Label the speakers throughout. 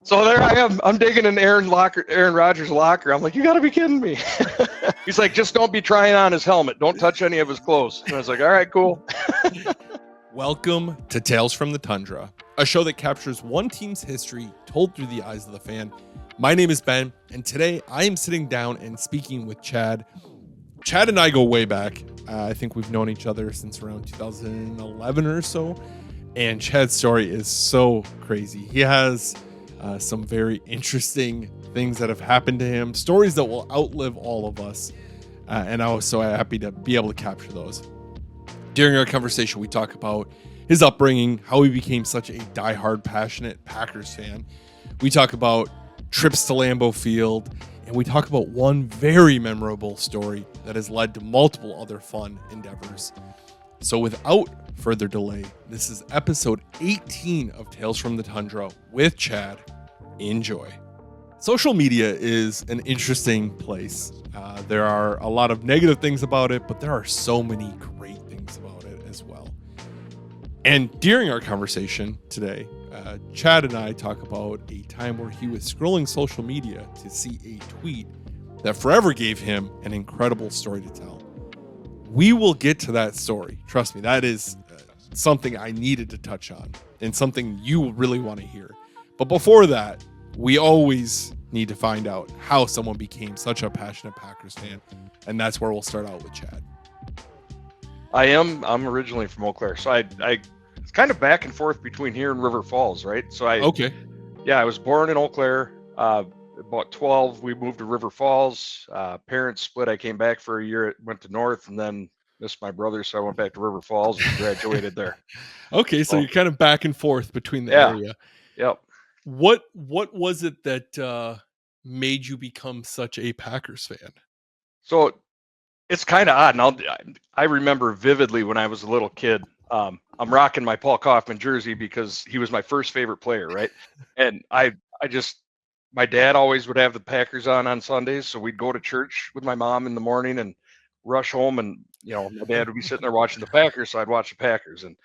Speaker 1: So there I am. I'm digging in Aaron Rodgers' locker. I'm like, you got to be kidding me. He's like, just don't be trying on his helmet. Don't touch any of his clothes. And I was like, all right, cool.
Speaker 2: Welcome to Tales from the Tundra, a show that captures one team's history told through the eyes of the fan. My name is Ben, and today I am sitting down and speaking with Chad. Chad and I go way back. I think we've known each other since around 2011 or so. And Chad's story is so crazy. He has some very interesting things that have happened to him, stories that will outlive all of us. And I was so happy to be able to capture those. During our conversation, we talk about his upbringing, how he became such a diehard, passionate Packers fan. We talk about trips to Lambeau Field, and we talk about one very memorable story that has led to multiple other fun endeavors. So without further delay, this is episode 18 of Tales from the Tundra with Chad. Enjoy. Social media is an interesting place. There are a lot of negative things about it, but there are so many great things about it as well. And during our conversation today, Chad and I talk about a time where he was scrolling social media to see a tweet that forever gave him an incredible story to tell. We will get to that story. Trust me, that is something I needed to touch on and something you really want to hear. But before that, we always need to find out how someone became such a passionate Packers fan. And that's where we'll start out with Chad.
Speaker 1: I'm originally from Eau Claire. So I it's kind of back and forth between here and River Falls, right? So I was born in Eau Claire. About 12, we moved to River Falls. Parents split. I came back for a year, went to North, and then missed my brother, so I went back to River Falls and graduated there.
Speaker 2: Okay, so you're kind of back and forth between the area.
Speaker 1: Yep.
Speaker 2: What was it that made you become such a Packers fan?
Speaker 1: So it's kind of odd, and I remember vividly when I was a little kid. I'm rocking my Paul Kaufman jersey because he was my first favorite player, right? And my dad always would have the Packers on Sundays, so we'd go to church with my mom in the morning and rush home, and my dad would be sitting there watching the Packers, so I'd watch the Packers. And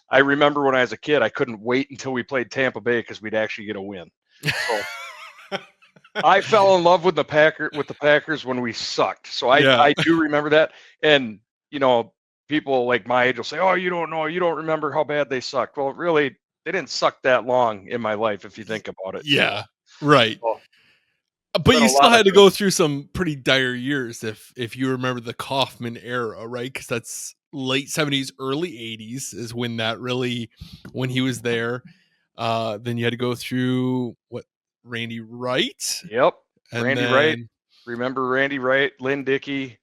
Speaker 1: I remember when I was a kid, I couldn't wait until we played Tampa Bay because we'd actually get a win. So I fell in love with the Packers when we sucked. So I do remember that. And people like my age will say, "Oh, you don't know, you don't remember how bad they sucked." Well, really, they didn't suck that long in my life if you think about it.
Speaker 2: Yeah, right. But you still had to go through some pretty dire years if you remember the Kaufman era, right? Because that's late 70s, early 80s is when he was there. Then you had to go through Randy Wright?
Speaker 1: Yep. Wright. Remember Randy Wright, Lynn Dickey.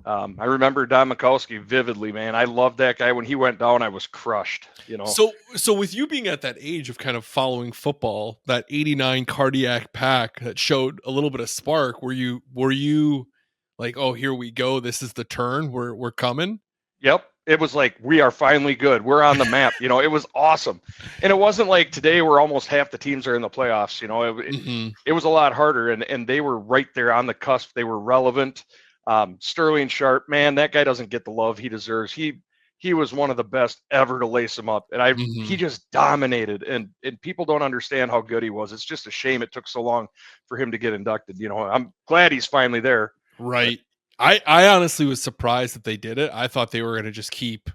Speaker 1: I remember Don Mikowski vividly, man. I loved that guy. When he went down, I was crushed,
Speaker 2: So with you being at that age of kind of following football, that 89 cardiac pack that showed a little bit of spark, were you like, oh, here we go, this is the turn, we're coming?
Speaker 1: Yep. It was like, we are finally good. We're on the map. It was awesome. And it wasn't like today where almost half the teams are in the playoffs. It was a lot harder, and they were right there on the cusp. They were relevant. Sterling Sharp, man, that guy doesn't get the love he deserves. He was one of the best ever to lace him up. And he just dominated, and people don't understand how good he was. It's just a shame it took so long for him to get inducted. I'm glad he's finally there.
Speaker 2: Right. I honestly was surprised that they did it. I thought they were going to just keep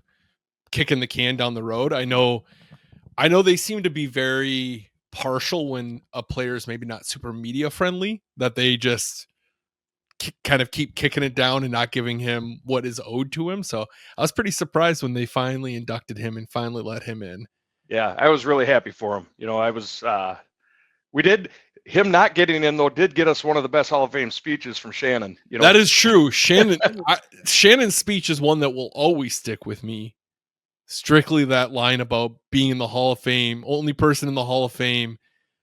Speaker 2: kicking the can down the road. I know they seem to be very partial when a player is maybe not super media friendly, that they just kind of keep kicking it down and not giving him what is owed to him. So I was pretty surprised when they finally inducted him and finally let him in.
Speaker 1: Yeah, I was really happy for him. Him not getting in, though, did get us one of the best Hall of Fame speeches from Shannon.
Speaker 2: That is true. Shannon's speech is one that will always stick with me. Strictly that line about being in the Hall of Fame, only person in the Hall of Fame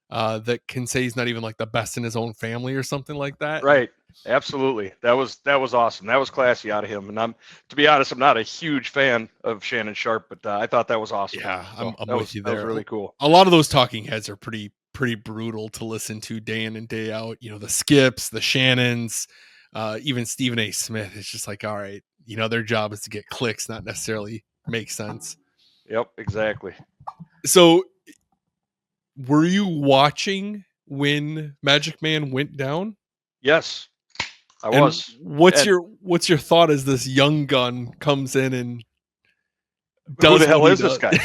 Speaker 2: that can say he's not even like the best in his own family or something like that.
Speaker 1: Right. Absolutely. That was awesome. That was classy out of him. And to be honest, I'm not a huge fan of Shannon Sharp, but I thought that was awesome.
Speaker 2: Yeah, I'm with you there.
Speaker 1: That was really cool.
Speaker 2: A lot of those talking heads are pretty brutal to listen to day in and day out. The Skips, the Shannons, even Stephen A. Smith. It's just like, all right, their job is to get clicks, not necessarily make sense.
Speaker 1: Yep, exactly.
Speaker 2: So were you watching when Magic Man went down?
Speaker 1: Yes, I
Speaker 2: And
Speaker 1: was.
Speaker 2: what's
Speaker 1: And
Speaker 2: your thought as this young gun comes in and
Speaker 1: who the
Speaker 2: does what
Speaker 1: hell
Speaker 2: he
Speaker 1: is this
Speaker 2: does?
Speaker 1: guy?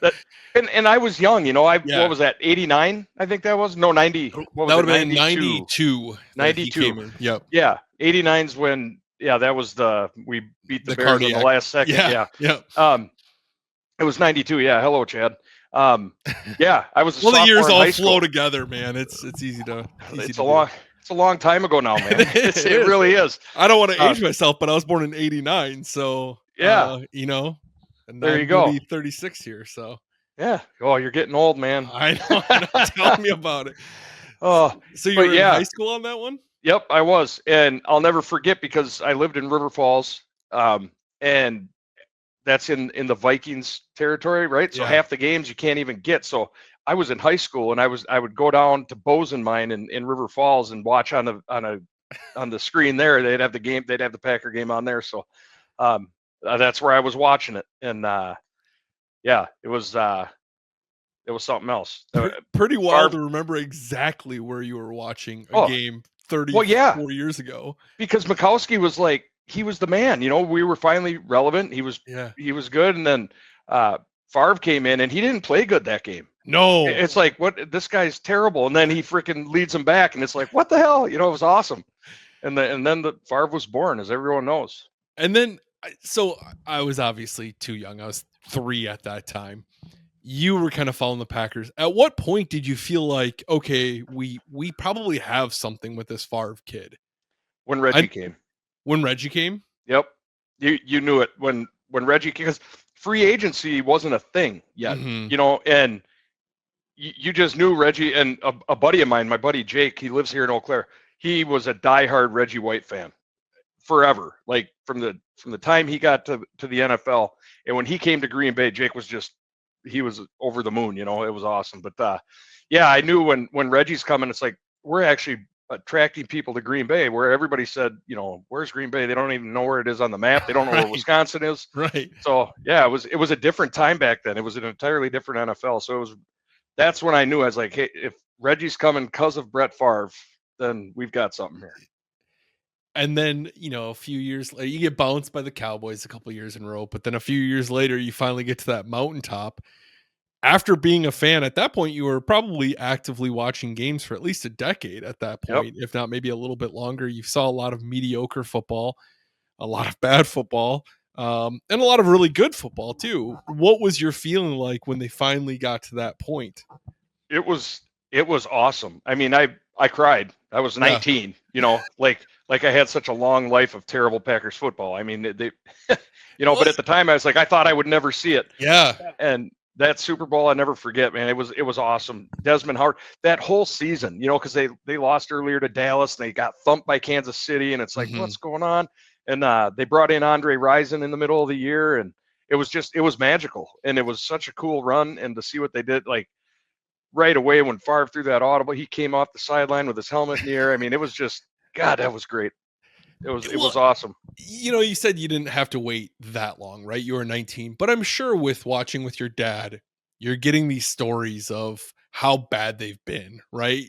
Speaker 1: That and I was young, what
Speaker 2: Yeah,
Speaker 1: was that? 89, I think that was. No, 90. What
Speaker 2: that
Speaker 1: was
Speaker 2: would
Speaker 1: it?
Speaker 2: have been
Speaker 1: 92.
Speaker 2: 92 that he
Speaker 1: 92.
Speaker 2: came in. Yep,
Speaker 1: Yeah, 89's when that was we beat the
Speaker 2: the
Speaker 1: Bears in the
Speaker 2: cardiac.
Speaker 1: last second.
Speaker 2: Yeah,
Speaker 1: Yeah.
Speaker 2: yep.
Speaker 1: Um it was 92. Yeah, hello Chad. Um yeah, I was a
Speaker 2: Well, the years
Speaker 1: sophomore in
Speaker 2: all
Speaker 1: high
Speaker 2: flow
Speaker 1: school.
Speaker 2: together, man. It's easy
Speaker 1: It's
Speaker 2: to
Speaker 1: a
Speaker 2: do.
Speaker 1: long time ago now, man.
Speaker 2: It
Speaker 1: It
Speaker 2: is.
Speaker 1: really is.
Speaker 2: I don't want to
Speaker 1: Uh
Speaker 2: age myself, but I was born in '89, so
Speaker 1: yeah,
Speaker 2: and
Speaker 1: there you
Speaker 2: I'm gonna
Speaker 1: go.
Speaker 2: be 36 here, so
Speaker 1: Yeah. Oh, you're getting old, man.
Speaker 2: I know. Tell me about it.
Speaker 1: Oh,
Speaker 2: So you
Speaker 1: but
Speaker 2: were in high
Speaker 1: yeah.
Speaker 2: school on that one?
Speaker 1: Yep, I was. And I'll never forget because I lived in River Falls. And that's in the Vikings territory, right? So
Speaker 2: Yeah.
Speaker 1: half the games you can't even get. So I was in high school and I would go down to Bozenmine in River Falls and watch on the screen there. They'd have the game, they'd have the Packer game on there. So that's where I was watching it. And yeah, it was something else.
Speaker 2: Pretty wild
Speaker 1: Favre,
Speaker 2: to remember exactly where you were watching a
Speaker 1: oh,
Speaker 2: game
Speaker 1: well, yeah,
Speaker 2: 34 years ago.
Speaker 1: because Mikowski was like he was the man. We were finally relevant.
Speaker 2: Yeah.
Speaker 1: He was good, and then Favre came in and he didn't play good that game.
Speaker 2: No.
Speaker 1: It's like, what, this guy's terrible, and then he freaking leads him back, and it's like, what the hell? It was awesome. And then the Favre was born, as everyone knows.
Speaker 2: And then so I was obviously too young. I was 3 at that time. You were kind of following the Packers. At what point did you feel like, okay, we probably have something with this Favre kid?
Speaker 1: When Reggie
Speaker 2: I
Speaker 1: came,
Speaker 2: When Reggie came?
Speaker 1: yep, you knew it when Reggie, because free agency wasn't a thing yet,
Speaker 2: Mhm.
Speaker 1: and you just knew Reggie. And a buddy of mine, my buddy Jake, he lives here in Eau Claire. He was a diehard Reggie White fan forever, like from the time he got to the NFL. And when he came to Green Bay, Jake was just, he was over the moon. It was awesome. But yeah, I knew when Reggie's coming, it's like we're actually attracting people to Green Bay, where everybody said, where's Green Bay? They don't even know where it is on the map. They don't know where
Speaker 2: Right.
Speaker 1: Wisconsin is.
Speaker 2: Right.
Speaker 1: So yeah, it was a different time back then. It was an entirely different NFL. So that's when I knew. I was like, hey, if Reggie's coming because of Brett Favre, then we've got something here.
Speaker 2: And then, a few years later, you get bounced by the Cowboys a couple years in a row, but then a few years later, you finally get to that mountaintop. After being a fan, at that point, you were probably actively watching games for at least a decade at that
Speaker 1: Yep.
Speaker 2: point, if not maybe a little bit longer. You saw a lot of mediocre football, a lot of bad football, and a lot of really good football too. What was your feeling like when they finally got to that point?
Speaker 1: It was awesome. I mean, I cried. I was
Speaker 2: Yeah.
Speaker 1: 19, like I had such a long life of terrible Packers football. I mean, they but at the time I was like, I thought I would never see it.
Speaker 2: Yeah.
Speaker 1: And that Super Bowl, I never forget, man. It was awesome. Desmond Howard, that whole season, because they lost earlier to Dallas and they got thumped by Kansas City, and it's like,
Speaker 2: Mhm.
Speaker 1: what's going on? And they brought in Andre Rison in the middle of the year, and it was magical, and it was such a cool run. And to see what they did, like right away when Favre threw that audible, he came off the sideline with his helmet in the air. I mean, it was just, God, that was great. It was awesome.
Speaker 2: You said you didn't have to wait that long, right? You were 19, but I'm sure with watching with your dad, you're getting these stories of how bad they've been, right?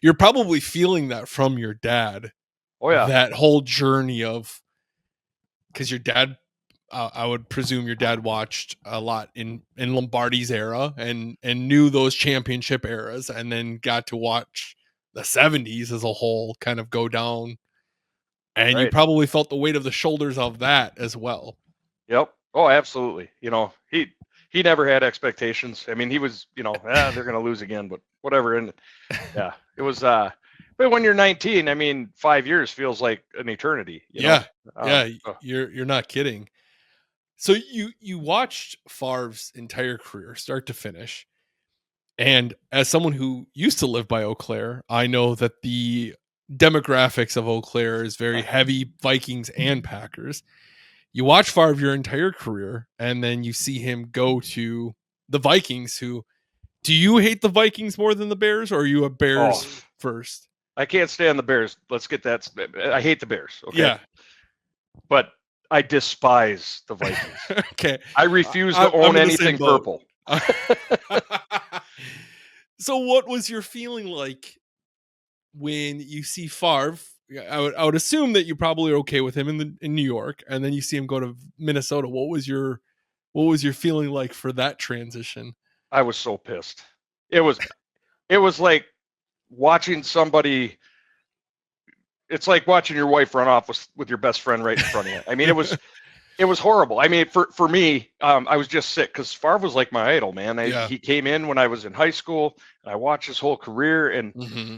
Speaker 2: You're probably feeling that from your dad.
Speaker 1: Oh yeah.
Speaker 2: That whole journey of, because your dad, I would presume your dad watched a lot in Lombardi's era and knew those championship eras, and then got to watch the 70s as a whole kind of go down. And you
Speaker 1: Right.
Speaker 2: probably felt the weight of the shoulders of that as well.
Speaker 1: Yep. Oh, absolutely. He never had expectations. I mean, he was, they're going to lose again, but whatever. And yeah, it was, but when you're 19, I mean, 5 years feels like an eternity.
Speaker 2: Yeah.
Speaker 1: So.
Speaker 2: You're not kidding. So you watched Favre's entire career, start to finish. And as someone who used to live by Eau Claire, I know that the demographics of Eau Claire is very heavy Vikings and Packers. You watch Favre your entire career, and then you see him go to the Vikings. Who, do you hate the Vikings more than the Bears, or are you a Bears first?
Speaker 1: I can't stand the Bears. Let's get that. I hate the Bears. Okay.
Speaker 2: Yeah.
Speaker 1: But I despise the Vikings.
Speaker 2: Okay.
Speaker 1: I refuse to own anything purple.
Speaker 2: So what was your feeling like when you see Favre? I would assume that you probably are okay with him in New York, and then you see him go to Minnesota. What was your feeling like for that transition?
Speaker 1: I was so pissed. It was it was like watching somebody. It's like watching your wife run off with your best friend right in front of you. I mean, it was horrible. I mean, for me, I was just sick because Favre was like my idol, man.
Speaker 2: Yeah.
Speaker 1: He came in when I was in high school, and I watched his whole career, and
Speaker 2: Mm-hmm.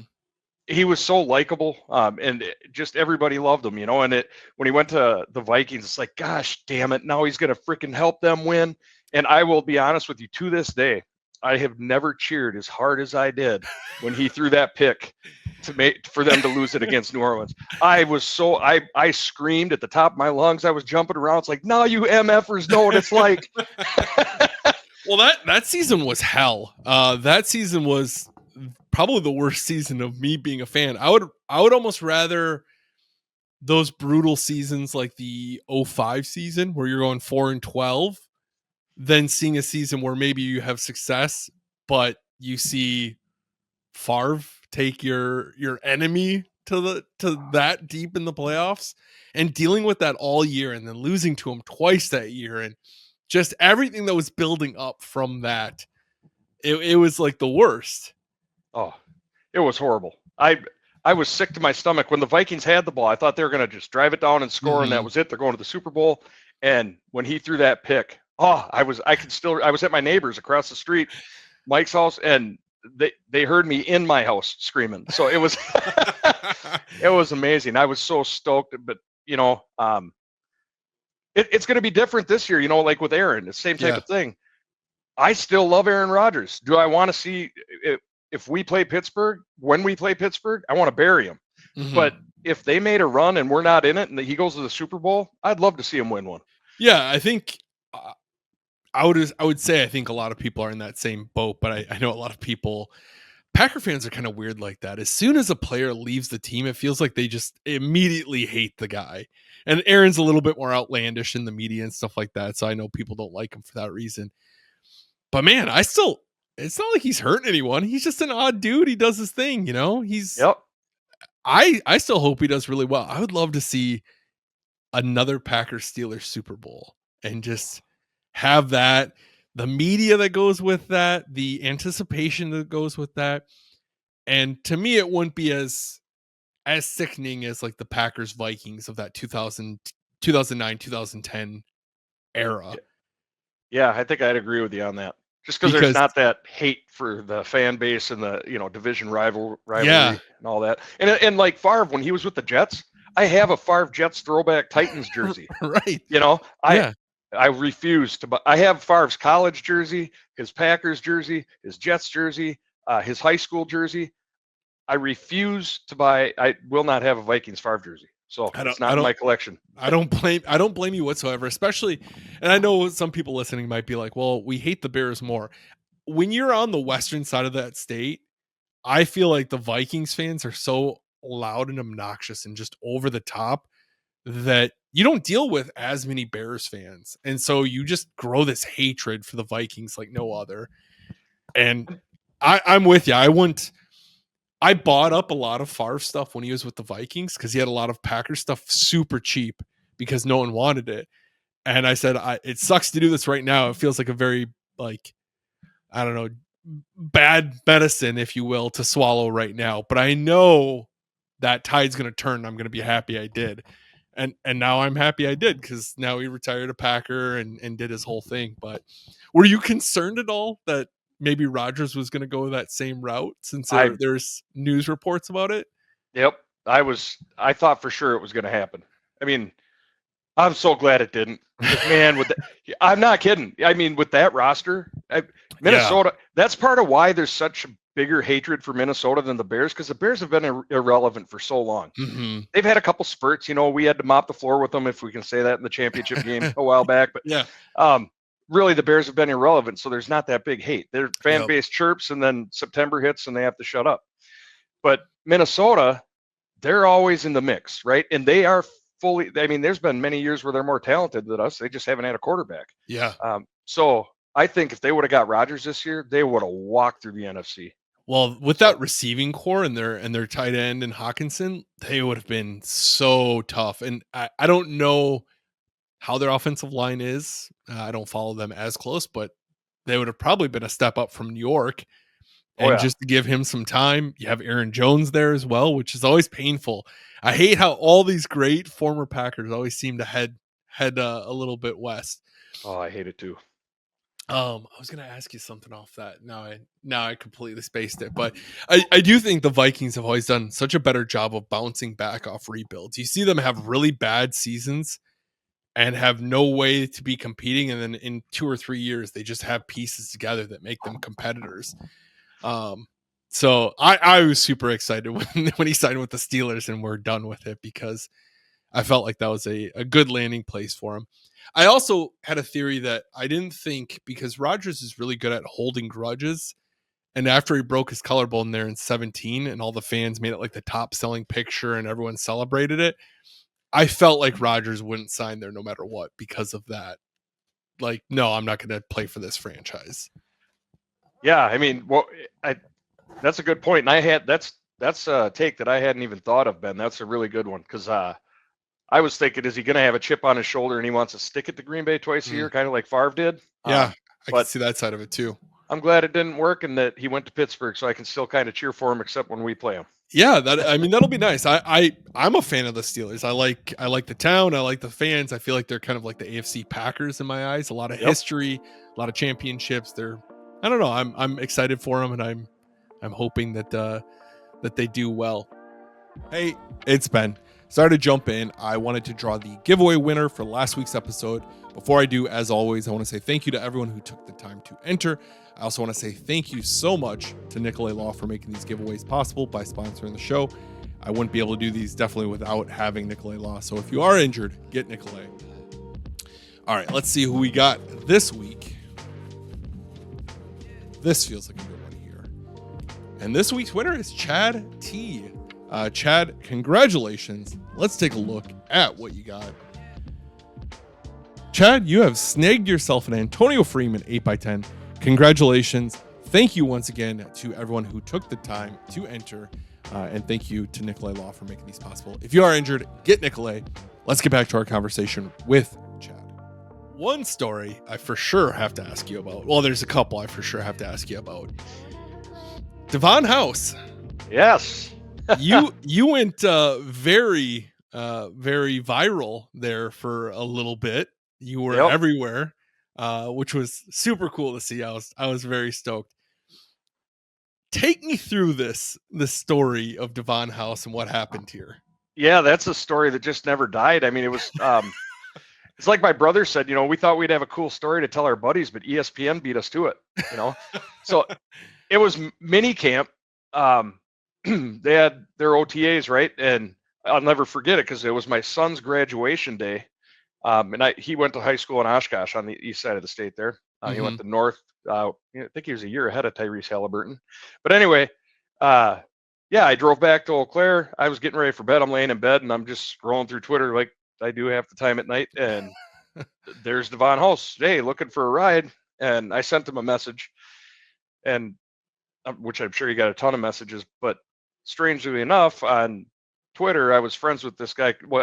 Speaker 1: he was so likable, and just everybody loved him, you know. And when he went to the Vikings, it's like, gosh, damn it, now he's gonna freaking help them win. And I will be honest with you, to this day, I have never cheered as hard as I did when he threw that pick to make for them to lose it against New Orleans. I screamed at the top of my lungs. I was jumping around. It's like, now you MFers know what it's like.
Speaker 2: Well, that season was hell. That season was probably the worst season of me being a fan. I would almost rather those brutal seasons like the '05 season where you're going 4-12 than seeing a season where maybe you have success, but you see Favre take your enemy to that deep in the playoffs and dealing with that all year and then losing to him twice that year and just everything that was building up from that. It was like the worst.
Speaker 1: Oh, it was horrible. I was sick to my stomach when the Vikings had the ball. I thought they were going to just drive it down and score, and that was it. They're going to the Super Bowl. And when he threw that pick, I was at my neighbor's across the street, Mike's house, and they heard me in my house screaming. So it was it was amazing. I was so stoked, but you know, it's going to be different this year. You know, like with Aaron, it's the same type of thing. I still love Aaron Rodgers. Do I want to see if we play Pittsburgh, when we play Pittsburgh, I want to bury him.
Speaker 2: Mm-hmm.
Speaker 1: But if they made a run and we're not in it and he goes to the Super Bowl, I'd love to see him win one.
Speaker 2: Yeah, I think I would say I think a lot of people are in that same boat, but I know a lot of people, Packer fans are kind of weird like that. As soon as a player leaves the team, it feels like they just immediately hate the guy. And Aaron's a little bit more outlandish in the media and stuff like that, so I know people don't like him for that reason. But man, it's not like he's hurting anyone. He's just an odd dude. He does his thing, you know?
Speaker 1: Yep.
Speaker 2: I still hope he does really well. I would love to see another Packers Steelers Super Bowl and just have that, the media that goes with that, the anticipation that goes with that. And to me, it wouldn't be as sickening as like the Packers Vikings of that 2009, 2010 era.
Speaker 1: Yeah, I think I'd agree with you on that. Just because there's
Speaker 2: Because
Speaker 1: not that hate for the fan base and the division rivalry
Speaker 2: Yeah.
Speaker 1: and all that. And like Favre, when he was with the Jets, I have a Favre Jets throwback Titans jersey.
Speaker 2: right.
Speaker 1: You know,
Speaker 2: Yeah.
Speaker 1: I refuse to buy. I have Favre's college jersey, his Packers jersey, his Jets jersey, his high school jersey. I refuse to buy. I will not have a Vikings Favre jersey. So it's not in my collection.
Speaker 2: I don't blame you whatsoever, especially, and I know some people listening might be like, well, we hate the Bears more. When you're on the western side of that state, I feel like the Vikings fans are so loud and obnoxious and just over the top that you don't deal with as many Bears fans. And so you just grow this hatred for the Vikings like no other. And I'm with you. I bought up a lot of Favre stuff when he was with the Vikings because he had a lot of Packers stuff super cheap because no one wanted it. And I said, it sucks to do this right now. It feels like a very, like, I don't know, bad medicine, if you will, to swallow right now. But I know that tide's going to turn. And I'm going to be happy I did. And now I'm happy I did because now he retired a Packer and did his whole thing. But were you concerned at all that maybe Rodgers was going to go that same route since there's news reports about it?
Speaker 1: Yep. I thought for sure it was going to happen. I mean, I'm so glad it didn't. Man, I'm not kidding. I mean, with that roster, Minnesota, that's part of why there's such a bigger hatred for Minnesota than the Bears, because the Bears have been irrelevant for so long.
Speaker 2: Mm-hmm.
Speaker 1: They've had a couple spurts. We had to mop the floor with them, if we can say that, in the championship game a while back. But really, the Bears have been irrelevant, so there's not that big hate. Their fan base chirps, and then September hits, and they have to shut up. But Minnesota, they're always in the mix, right? And they are fully. I mean, there's been many years where they're more talented than us. They just haven't had a quarterback.
Speaker 2: Yeah.
Speaker 1: So I think if they would have got Rodgers this year, they would have walked through the NFC.
Speaker 2: Well, with
Speaker 1: So
Speaker 2: that receiving core and their tight end and Hawkinson, they would have been so tough. And I don't know how their offensive line is. I don't follow them as close, but they would have probably been a step up from New York.
Speaker 1: oh
Speaker 2: And
Speaker 1: yeah.
Speaker 2: just to give him some time, you have Aaron Jones there as well, which is always painful. I hate how all these great former Packers always seem to head a little bit west.
Speaker 1: Oh, I hate it too.
Speaker 2: I was gonna ask you something off that. Now I completely spaced it, but I do think the Vikings have always done such a better job of bouncing back off rebuilds. You see them have really bad seasons and have no way to be competing, and then in 2 or 3 years they just have pieces together that make them competitors. Um, so I was super excited when he signed with the Steelers and we're done with it because I felt like that was a good landing place for him. I also had a theory that I didn't think because Rodgers is really good at holding grudges. And after he broke his collarbone there in 17 and all the fans made it like the top selling picture and everyone celebrated it, I felt like Rodgers wouldn't sign there no matter what because of that. Like, no, I'm not going to play for this franchise.
Speaker 1: Yeah, I mean, well, I that's a good point, and I had that's a take that I hadn't even thought of, Ben. That's a really good one because I was thinking, is he going to have a chip on his shoulder and he wants to stick it to Green Bay twice a
Speaker 2: Mm,
Speaker 1: year, kind of like Favre did?
Speaker 2: yeah, I could
Speaker 1: But
Speaker 2: see that side of it too.
Speaker 1: I'm glad it didn't work and that he went to Pittsburgh, so I can still kind of cheer for him, except when we play him.
Speaker 2: Yeah, that I mean that'll be nice. I'm a fan of the Steelers. I like the town. I like the fans. I feel like they're kind of like the AFC Packers in my eyes. A lot of
Speaker 1: Yep.
Speaker 2: history, a lot of championships. I don't know. I'm excited for them, and I'm hoping that they do well. Hey, it's Ben. Sorry to jump in. I wanted to draw the giveaway winner for last week's episode. Before I do, as always, I want to say thank you to everyone who took the time to enter. I also want to say thank you so much to Nicolay Law for making these giveaways possible by sponsoring the show. I wouldn't be able to do these definitely without having Nicolay Law. So if you are injured, get Nicolay. All right, let's see who we got this week. This feels like a good one here. And this week's winner is Chad T. Chad, congratulations. Let's take a look at what you got. Chad, you have snagged yourself an Antonio Freeman 8x10. Congratulations. Thank you once again to everyone who took the time to enter. And thank you to Nicolay Law for making these possible. If you are injured, get Nicolay. Let's get back to our conversation with Chad. One story I for sure have to ask you about. Well, there's a couple I for sure have to ask you about. Devon House.
Speaker 1: Yes.
Speaker 2: you went very viral there for a little bit. You were everywhere, which was super cool to see. I was very stoked. Take me through this story of Devon House and what happened here.
Speaker 1: Yeah, that's a story that just never died. I mean, it was it's like my brother said, we thought we'd have a cool story to tell our buddies, but ESPN beat us to it, So it was mini camp. They had their OTAs, right? And I'll never forget it because it was my son's graduation day. And he went to high school in Oshkosh on the east side of the state there. He went to North. I think he was a year ahead of Tyrese Halliburton. But anyway, yeah, I drove back to Eau Claire. I was getting ready for bed. I'm laying in bed and I'm just scrolling through Twitter like I do half the time at night. And there's Devon House. Hey, looking for a ride. And I sent him a message, and which I'm sure he got a ton of messages. But strangely enough, on Twitter, I was friends with this guy. Well,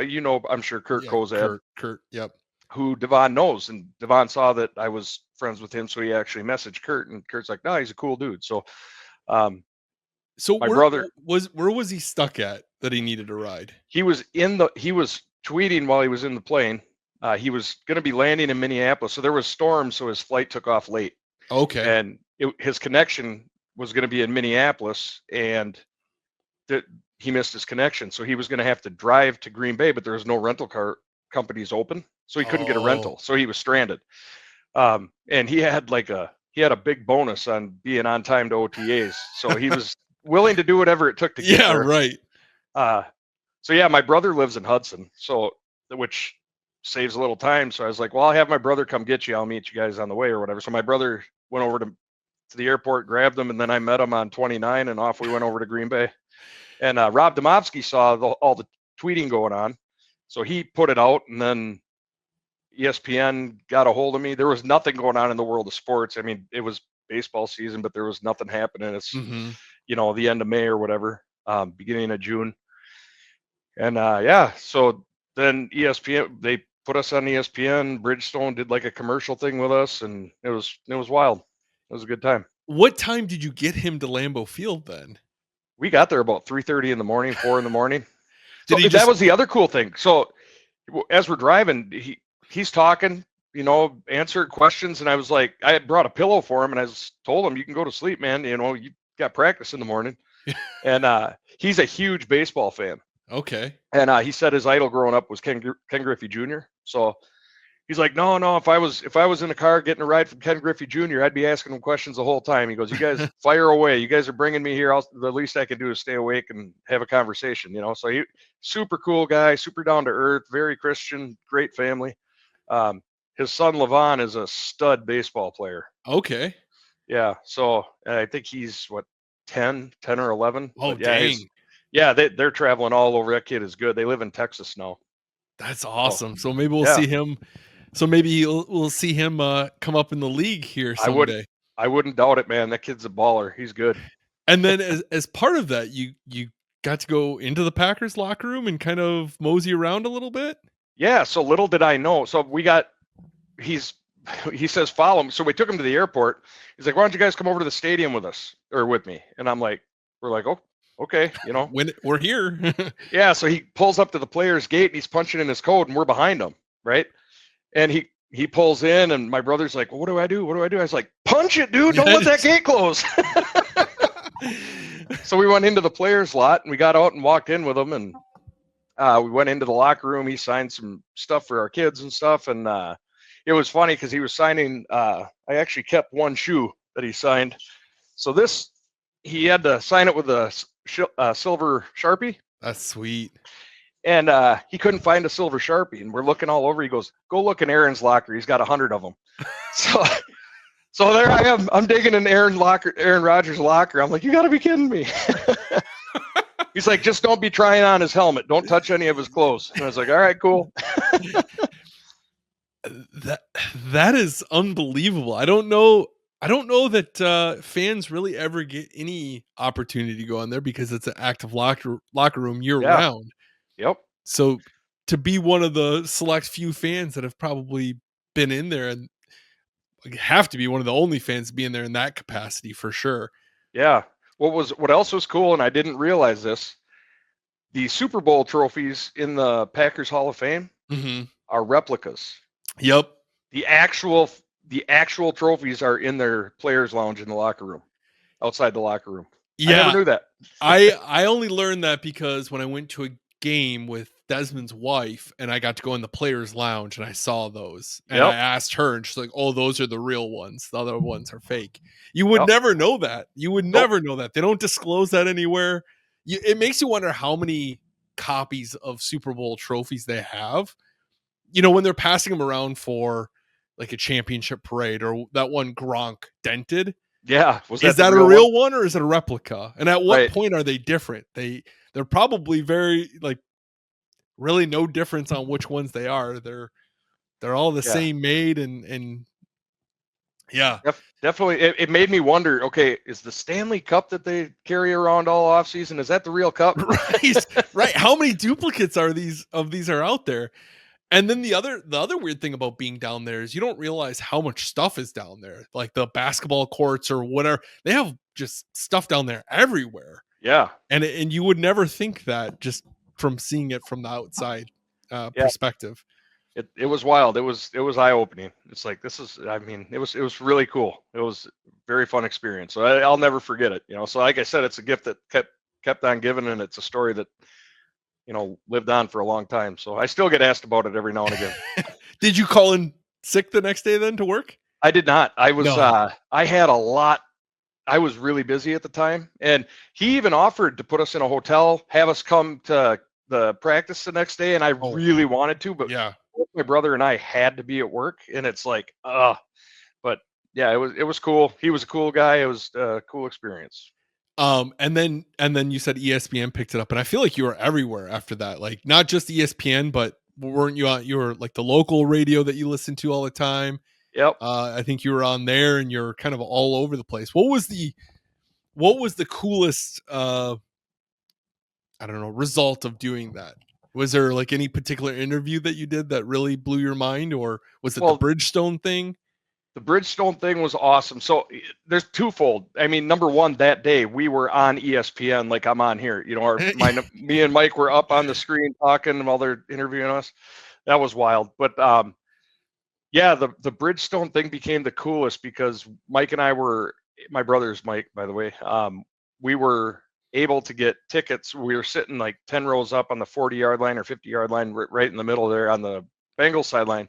Speaker 1: I'm sure Kurt Kozad.
Speaker 2: Kurt, yep.
Speaker 1: Who Devon knows. And Devon saw that I was friends with him, so he actually messaged Kurt, and Kurt's like, no, he's a cool dude. So
Speaker 2: my
Speaker 1: brother
Speaker 2: where was he stuck at that he needed a ride?
Speaker 1: He was tweeting while he was in the plane. He was going to be landing in Minneapolis. So there was storms, so his flight took off late.
Speaker 2: Okay.
Speaker 1: And his connection was going to be in Minneapolis, and he missed his connection. So he was going to have to drive to Green Bay, but there was no rental car companies open. So he couldn't get a rental. So he was stranded. And he had a big bonus on being on time to OTAs. So he was willing to do whatever it took to get there.
Speaker 2: Right.
Speaker 1: So yeah, my brother lives in Hudson, which saves a little time. So I was like, well, I'll have my brother come get you. I'll meet you guys on the way or whatever. So my brother went over to the airport, grabbed him, and then I met him on 29, and off we went over to Green Bay. And Rob Domofsky saw all the tweeting going on, so he put it out, and then ESPN got a hold of me. There was nothing going on in the world of sports. I mean, it was baseball season, but there was nothing happening. the end of May or whatever, beginning of June. And yeah, so then ESPN, they put us on ESPN. Bridgestone did like a commercial thing with us, and it was wild. It was a good time.
Speaker 2: What time did you get him to Lambeau Field then?
Speaker 1: We got there about 3:30 in the morning, 4 in the morning.
Speaker 2: Did
Speaker 1: So
Speaker 2: he
Speaker 1: that
Speaker 2: just
Speaker 1: was the other cool thing. So as we're driving, he's talking, answered questions, and I was like, I had brought a pillow for him, and I told him, you can go to sleep, man. You got practice in the morning. And he's a huge baseball fan.
Speaker 2: okay?
Speaker 1: And he said his idol growing up was Ken Griffey Jr. So he's like, no, if I was in the car getting a ride from Ken Griffey Jr., I'd be asking him questions the whole time. He goes, you guys fire away. You guys are bringing me here. The least I can do is stay awake and have a conversation. So he super cool guy, super down to earth, very Christian, great family. His son Levon is a stud baseball player.
Speaker 2: Okay.
Speaker 1: Yeah. So I think he's 10 or 11.
Speaker 2: Oh,
Speaker 1: yeah,
Speaker 2: dang.
Speaker 1: Yeah, they're traveling all over. That kid is good. They live in Texas now.
Speaker 2: That's awesome. So maybe we'll
Speaker 1: yeah.
Speaker 2: see him. So maybe we'll see him come up in the league here someday.
Speaker 1: I wouldn't doubt it, man. That kid's a baller. He's good.
Speaker 2: And then as part of that, you got to go into the Packers locker room and kind of mosey around a little bit.
Speaker 1: Yeah. So little did I know. So he says, follow me. So we took him to the airport. He's like, why don't you guys come over to the stadium with us or with me? And we're like, oh, okay.
Speaker 2: When we're here.
Speaker 1: Yeah. So he pulls up to the player's gate and he's punching in his code and we're behind him. Right. And he pulls in and my brother's like, well, what do I do? I was like, punch it, dude. Don't let that gate close. So we went into the players lot and we got out and walked in with him. And we went into the locker room. He signed some stuff for our kids and stuff. And it was funny because he was signing. I actually kept one shoe that he signed. So he had to sign it with a silver Sharpie.
Speaker 2: That's sweet.
Speaker 1: And he couldn't find a silver Sharpie. And we're looking all over. He goes, go look in Aaron's locker. He's got 100 of them. So there I am. I'm digging in Aaron Rodgers' locker. I'm like, you got to be kidding me. He's like, just don't be trying on his helmet. Don't touch any of his clothes. And I was like, all right, cool.
Speaker 2: That is unbelievable. I don't know that fans really ever get any opportunity to go in there because it's an active locker room year round.
Speaker 1: Yep.
Speaker 2: So to be one of the select few fans that have probably been in there and have to be one of the only fans to be in there in that capacity for sure.
Speaker 1: Yeah. What else was cool, and I didn't realize this, the Super Bowl trophies in the Packers Hall of Fame are replicas.
Speaker 2: Yep.
Speaker 1: The actual trophies are in their players' lounge in the locker room, outside the locker room.
Speaker 2: Yeah.
Speaker 1: I never knew that.
Speaker 2: I only learned that because when I went to a game with Desmond's wife and I got to go in the players' lounge and I saw those and I asked her and she's like, oh, those are the real ones. The other ones are fake. You would never know that. You would never know that. They don't disclose that anywhere. It makes you wonder how many copies of Super Bowl trophies they have. When they're passing them around for like a championship parade or that one Gronk dented.
Speaker 1: Yeah.
Speaker 2: Is that a real one or is it a replica? And at what point are they different? They're probably very really no difference on which ones they are. They're all the same made and yeah.
Speaker 1: Definitely. It made me wonder, okay, is the Stanley Cup that they carry around all off season, is that the real cup?
Speaker 2: Right. How many duplicates are these are out there? And then the other weird thing about being down there is you don't realize how much stuff is down there. Like the basketball courts or whatever. They have just stuff down there everywhere.
Speaker 1: Yeah.
Speaker 2: And you would never think that just from seeing it from the outside perspective.
Speaker 1: It was wild. It was eye opening. It's like, it was really cool. It was a very fun experience. So I'll never forget it. So like I said, it's a gift that kept on giving, and it's a story that lived on for a long time. So I still get asked about it every now and again.
Speaker 2: Did you call in sick the next day then to work?
Speaker 1: I did not. I was, I had a lot. I was really busy at the time. And he even offered to put us in a hotel, have us come to the practice the next day. And I really wanted to, but my brother and I had to be at work. And it's like, but yeah, it was cool. He was a cool guy. It was a cool experience.
Speaker 2: And then you said ESPN picked it up, and I feel like you were everywhere after that. Like not just ESPN, but weren't you on? You were like the local radio that you listened to all the time.
Speaker 1: Yep.
Speaker 2: I think you were on there, and you're kind of all over the place. What was what was the coolest I don't know, result of doing that? Was there like any particular interview that you did that really blew your mind, or was it the
Speaker 1: Well,
Speaker 2: Bridgestone thing?
Speaker 1: the Bridgestone thing was awesome. So there's twofold. I mean, number one, that day we were on ESPN, like I'm on here. You know, me and Mike were up on the screen talking while they're interviewing us. That was wild. But yeah, the Bridgestone thing became the coolest because Mike and I were, my brother's Mike, by the way. We were able to get tickets. We were sitting like 10 rows up on the 40-yard line or 50-yard line, right in the middle there on the Bengals sideline.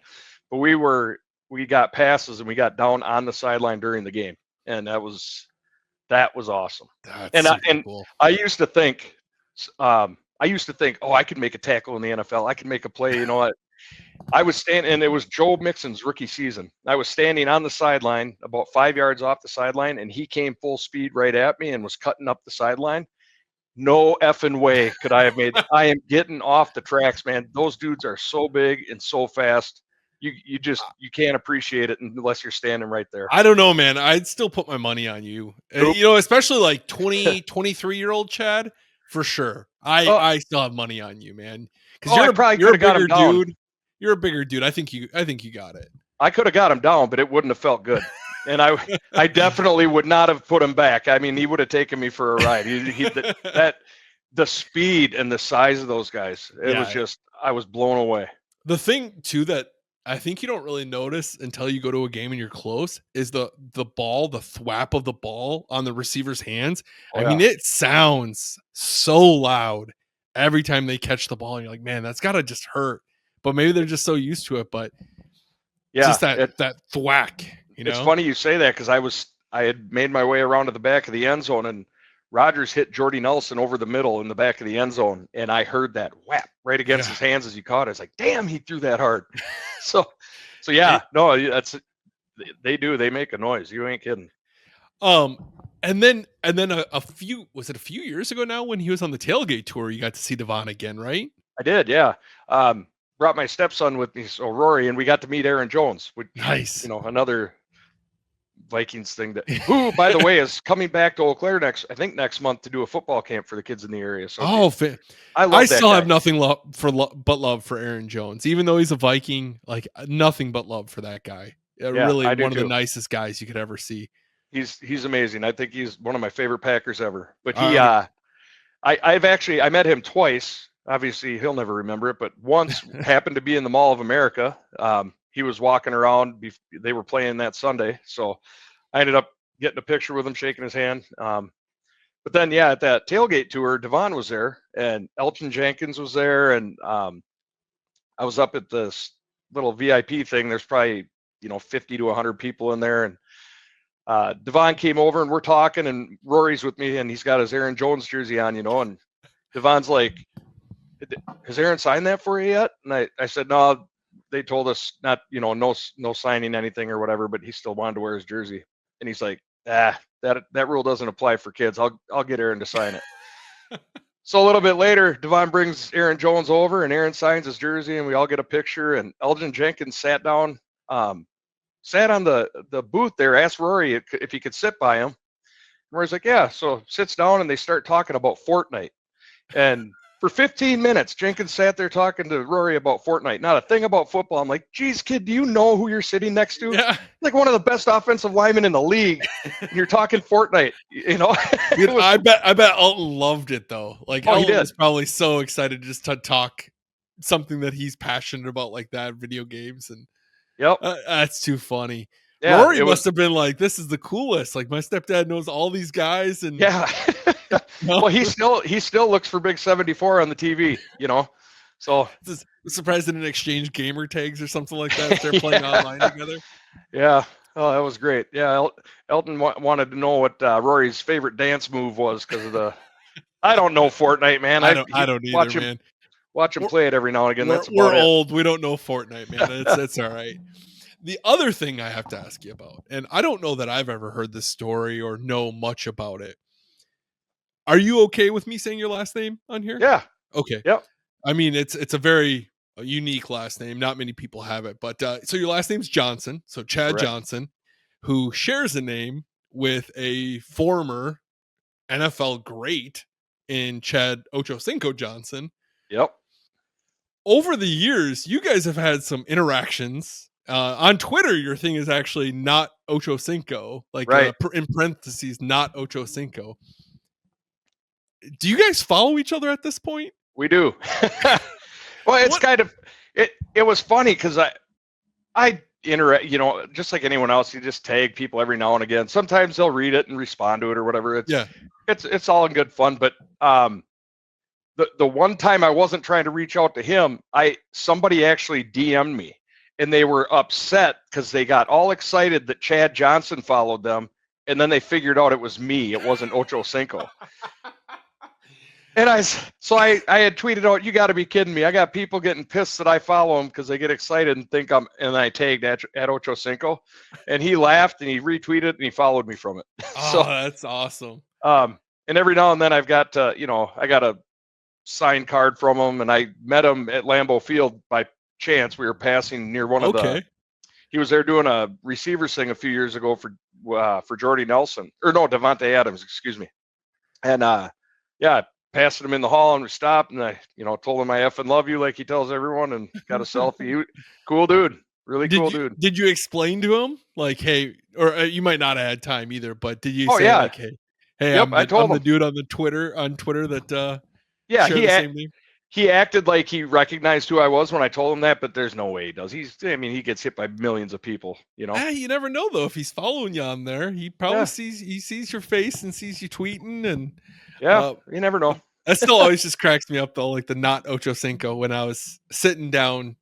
Speaker 1: But we got passes and we got down on the sideline during the game, and that was awesome.
Speaker 2: That's
Speaker 1: And
Speaker 2: super cool.
Speaker 1: I used to think, oh, I could make a tackle in the NFL. I could make a play. You know, I was standing, and it was Joe Mixon's rookie season. I was standing on the sideline, about 5 yards off the sideline, and he came full speed right at me and was cutting up the sideline. No effing way could I have made. I am getting off the tracks, man. Those dudes are so big and so fast. You can't appreciate it unless you're standing right there.
Speaker 2: I don't know, man. I'd still put my money on you.
Speaker 1: Nope.
Speaker 2: You know, especially like 20, 23-year-old Chad, for sure.
Speaker 1: Oh,
Speaker 2: I still have money on you, man. Because
Speaker 1: I probably
Speaker 2: you're
Speaker 1: could
Speaker 2: a
Speaker 1: have got him
Speaker 2: bigger
Speaker 1: down.
Speaker 2: dude. You're a bigger dude. I think you got it.
Speaker 1: I could have got him down, but it wouldn't have felt good. And I definitely would not have put him back. I mean, he would have taken me for a ride. The speed and the size of those guys, it was just, I was blown away.
Speaker 2: The thing too that I think you don't really notice until you go to a game and you're close is the ball, the thwap of the ball on the receiver's hands.
Speaker 1: Oh,
Speaker 2: I mean,
Speaker 1: yeah.
Speaker 2: it sounds so loud every time they catch the ball, and you're like, man, that's gotta just hurt. But maybe they're just so used to it. But
Speaker 1: Yeah,
Speaker 2: just that thwack, you know.
Speaker 1: It's funny you say that because I had made my way around to the back of the end zone, and Rodgers hit Jordy Nelson over the middle in the back of the end zone, and I heard that whap right against his hands as he caught it. I was like, damn, he threw that hard. so yeah, no, they make a noise. You ain't kidding.
Speaker 2: And then a few years ago now when he was on the tailgate tour, you got to see Devon again, right?
Speaker 1: I did, yeah. Brought my stepson with me, so Rory, and we got to meet Aaron Jones, which,
Speaker 2: nice.
Speaker 1: You know, another Vikings thing who, by the way, is coming back to Eau Claire next month to do a football camp for the kids in the area. So
Speaker 2: I still have nothing but love for Aaron Jones, even though he's a Viking. Like nothing but love for that guy. Really, one of the nicest guys you could ever see.
Speaker 1: He's amazing. I think he's one of my favorite Packers ever. But I met him twice. Obviously, he'll never remember it, but once happened to be in the Mall of America. He was walking around. They were playing that Sunday, so I ended up getting a picture with him, shaking his hand. But then, yeah, at that tailgate tour, Devon was there, and Elton Jenkins was there, and I was up at this little VIP thing. There's probably 50 to 100 people in there, and Devon came over, and we're talking, and Rory's with me, and he's got his Aaron Jones jersey on, and Devon's like, has Aaron signed that for you yet? And I said, no, they told us not, no signing anything or whatever, but he still wanted to wear his jersey. And he's like, that rule doesn't apply for kids. I'll get Aaron to sign it. So a little bit later, Devon brings Aaron Jones over, and Aaron signs his jersey, and we all get a picture. And Elgin Jenkins sat down, sat on the booth there, asked Rory if he could sit by him. And Rory's like, yeah. So sits down, and they start talking about Fortnite. And for 15 minutes, Jenkins sat there talking to Rory about Fortnite. Not a thing about football. I'm like, geez, kid, do you know who you're sitting next to?
Speaker 2: Yeah.
Speaker 1: Like one of the best offensive linemen in the league. You're talking Fortnite,
Speaker 2: Dude, I bet Elton loved it though. Like Elton was probably so excited just to talk something that he's passionate about like that, video games. And
Speaker 1: yep,
Speaker 2: that's too funny.
Speaker 1: Yeah,
Speaker 2: Rory must have been like, this is the coolest. Like my stepdad knows all these guys, and
Speaker 1: yeah. Well, he still looks for Big 74 on the TV, So
Speaker 2: surprised they didn't exchange gamer tags or something like that if they're playing online together.
Speaker 1: Yeah. Oh, that was great. Yeah, Elton wanted to know what Rory's favorite dance move was because of the. I don't know Fortnite, man.
Speaker 2: I don't either, man.
Speaker 1: Watch him play it every now and again.
Speaker 2: We're old. We don't know Fortnite, man. That's all right. The other thing I have to ask you about, and I don't know that I've ever heard this story or know much about it. Are you okay with me saying your last name on here?
Speaker 1: Yeah.
Speaker 2: Okay.
Speaker 1: Yep.
Speaker 2: I mean, it's a very unique last name. Not many people have it, but so your last name's Johnson. So Chad Correct. Johnson, who shares a name with a former NFL great in Chad Ochocinco Johnson.
Speaker 1: Yep.
Speaker 2: Over the years, you guys have had some interactions. On Twitter, your thing is actually not Ochocinco, like
Speaker 1: Right.
Speaker 2: in parentheses, not Ochocinco. Do you guys follow each other at this point?
Speaker 1: We do. Well, it's
Speaker 2: What?
Speaker 1: kind of it was funny because I interact, just like anyone else, you just tag people every now and again. Sometimes they'll read it and respond to it or whatever.
Speaker 2: Yeah.
Speaker 1: It's all in good fun. But the one time I wasn't trying to reach out to him, somebody actually DM'd me, and they were upset because they got all excited that Chad Johnson followed them, and then they figured out it was me. It wasn't Ocho Cinco. And I had tweeted out, "You got to be kidding me! I got people getting pissed that I follow him because they get excited and think I'm." And I tagged at Ocho Cinco, and he laughed and he retweeted and he followed me from it.
Speaker 2: Oh, that's awesome.
Speaker 1: And every now and then I've got I got a signed card from him, and I met him at Lambeau Field by chance. We were passing near one of the. He was there doing a receivers thing a few years ago for Jordy Nelson, or no, Devontae Adams, excuse me, and yeah. Passing him in the hall, and we stopped, and I, told him I effing love you like he tells everyone, and got a selfie. Cool dude, really cool dude.
Speaker 2: Did you explain to him like, hey, or you might not have had time either, but did you say like, hey,
Speaker 1: yep,
Speaker 2: I'm the
Speaker 1: him.
Speaker 2: dude on Twitter that
Speaker 1: yeah,
Speaker 2: share the same name?
Speaker 1: He acted like he recognized who I was when I told him that, but there's no way he does. He gets hit by millions of people,
Speaker 2: you never know though. If he's following you on there, he probably sees your face and sees you tweeting, and
Speaker 1: you never know.
Speaker 2: That still always just cracks me up though, like the not Ocho Cinco. When I was sitting down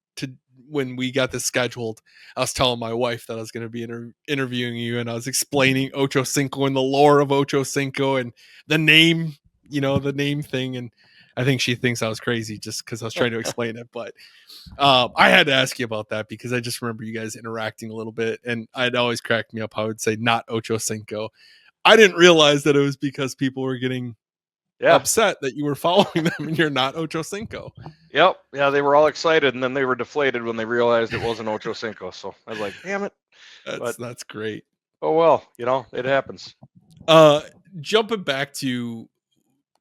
Speaker 2: when we got this scheduled, I was telling my wife that I was going to be interviewing you, and I was explaining Ocho Cinco and the lore of Ocho Cinco and the name, the name thing. And I think she thinks I was crazy just because I was trying to explain it. But I had to ask you about that because I just remember you guys interacting a little bit, and I'd always cracked me up how I would say not Ocho Cinco. I didn't realize that it was because people were getting upset that you were following them and you're not Ocho Cinco.
Speaker 1: Yep. Yeah, they were all excited, and then they were deflated when they realized it wasn't Ocho Cinco. So I was like, damn it.
Speaker 2: That's great.
Speaker 1: Oh, well, it happens.
Speaker 2: Jumping back to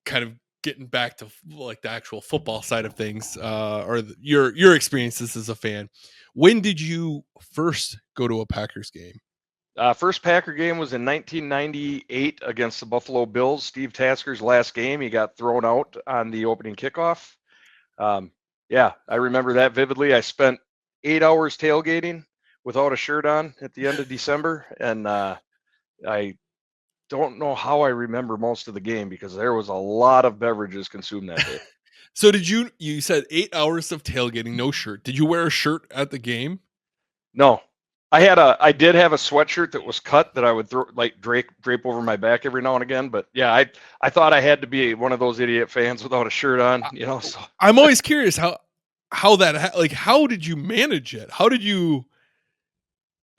Speaker 2: kind of getting back to like the actual football side of things, or your experiences as a fan. When did you first go to a Packers game?
Speaker 1: First Packer game was in 1998 against the Buffalo Bills. Steve Tasker's last game. He got thrown out on the opening kickoff. Yeah, I remember that vividly. I spent 8 hours tailgating without a shirt on at the end of December, and I don't know how I remember most of the game because there was a lot of beverages consumed that day.
Speaker 2: So you said 8 hours of tailgating, no shirt. Did you wear a shirt at the game?
Speaker 1: No. I did have a sweatshirt that was cut that I would drape over my back every now and again. But yeah, I thought I had to be one of those idiot fans without a shirt on, So.
Speaker 2: I'm always curious how did you manage it? How did you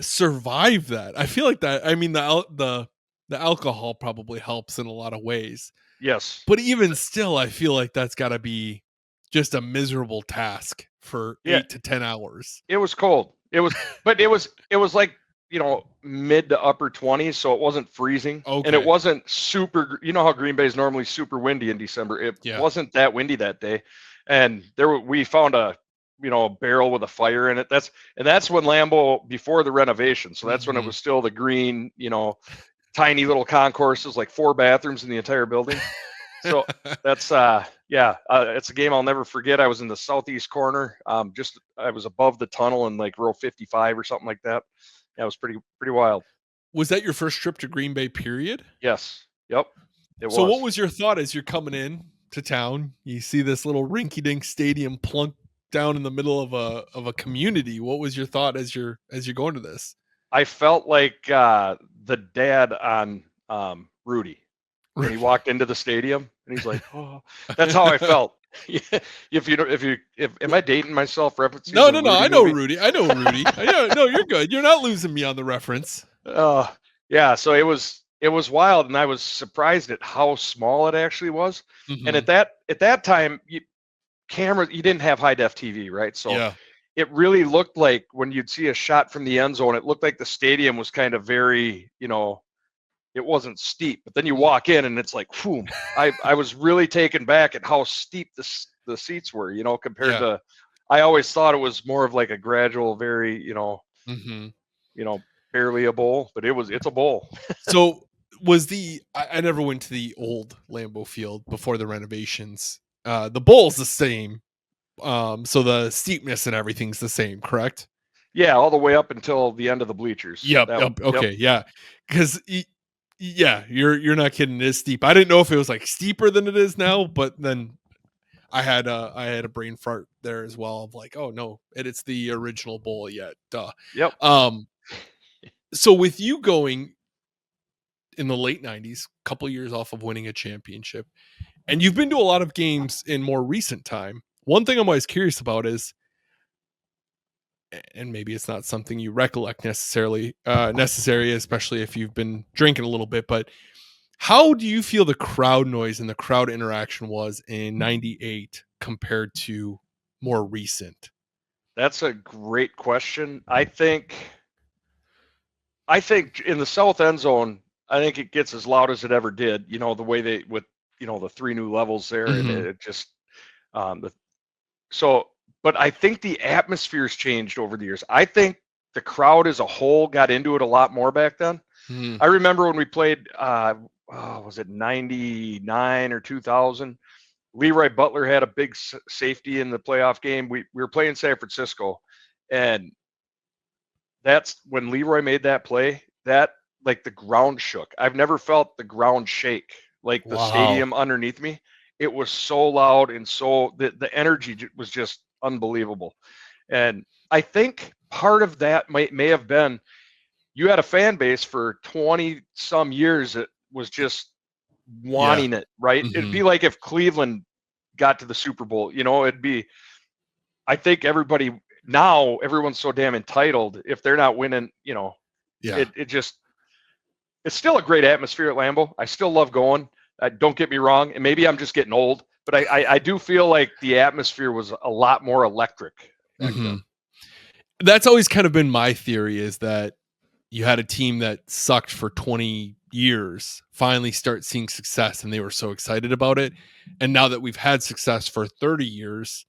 Speaker 2: survive that? I feel like that. I mean, the alcohol probably helps in a lot of ways.
Speaker 1: Yes,
Speaker 2: but even still, I feel like that's got to be just a miserable task for 8 to 10 hours.
Speaker 1: It was cold. It was like, mid to upper 20s, so it wasn't freezing. Okay. And it wasn't super, how Green Bay is normally super windy in December. It wasn't that windy that day. And we found a barrel with a fire in it. That's when Lambeau, before the renovation. So that's when it was still the green, tiny little concourses, like 4 bathrooms in the entire building. So that's it's a game I'll never forget. I was in the southeast corner. I was above the tunnel in like row 55 or something like that. Yeah, it was pretty wild.
Speaker 2: Was that your first trip to Green Bay, period?
Speaker 1: Yes. Yep.
Speaker 2: So what was your thought as you're coming in to town? You see this little rinky-dink stadium plunked down in the middle of a community. What was your thought as you're going to this?
Speaker 1: I felt like the dad on Rudy. When he walked into the stadium, and he's like, "Oh," that's how I felt. Am I dating myself? Referencing?
Speaker 2: No. I know Rudy. No, you're good. You're not losing me on the reference.
Speaker 1: Yeah. So it was wild, and I was surprised at how small it actually was. Mm-hmm. And at that time, you didn't have high def TV, right? So it really looked like when you'd see a shot from the end zone, it looked like the stadium was kind of very, it wasn't steep. But then you walk in and it's like, boom. I was really taken back at how steep the seats were, compared
Speaker 2: Yeah.
Speaker 1: to. I always thought it was more of like a gradual, very,
Speaker 2: Mm-hmm.
Speaker 1: barely a bowl, but it's a bowl.
Speaker 2: So was I never went to the old Lambeau Field before the renovations. The bowl's the same. So the steepness and everything's the same, correct?
Speaker 1: Yeah, all the way up until the end of the bleachers.
Speaker 2: Yep. Yep. Okay. Yeah. Because yeah, you're not kidding. It is steep. I didn't know if it was like steeper than it is now, but then I had a brain fart there as well of like, oh no, it's the original bowl yet. Duh.
Speaker 1: Yep.
Speaker 2: So with you going in the late 90s, a couple years off of winning a championship, and you've been to a lot of games in more recent time. One thing I'm always curious about is, and maybe it's not something you recollect necessary, especially if you've been drinking a little bit, but how do you feel the crowd noise and the crowd interaction was in 98 compared to more recent?
Speaker 1: That's a great question. I think in the south end zone, I think it gets as loud as it ever did. The way they with the three new levels there, and
Speaker 2: Mm-hmm.
Speaker 1: it just the so. But I think the atmosphere's changed over the years. I think the crowd as a whole got into it a lot more back then.
Speaker 2: Mm-hmm.
Speaker 1: I remember when we played. Was it 99 or 2000? Leroy Butler had a big safety in the playoff game. We were playing San Francisco, and that's when Leroy made that play. That like the ground shook. I've never felt the ground shake like the
Speaker 2: Wow.
Speaker 1: stadium underneath me. It was so loud and so the energy was just unbelievable. And I think part of that may have been you had a fan base for 20 some years that was just
Speaker 2: Yeah.
Speaker 1: wanting it, right? It'd
Speaker 2: Mm-hmm.
Speaker 1: be like if Cleveland got to the Super Bowl, it'd be, I think everyone's so damn entitled. If they're not winning,
Speaker 2: Yeah.
Speaker 1: it just, it's still a great atmosphere at Lambeau. I still love going. Don't get me wrong. And maybe I'm just getting old, but I do feel like the atmosphere was a lot more electric back
Speaker 2: Mm-hmm.
Speaker 1: then.
Speaker 2: That's always kind of been my theory, is that you had a team that sucked for 20 years finally start seeing success, and they were so excited about it. And now that we've had success for 30 years,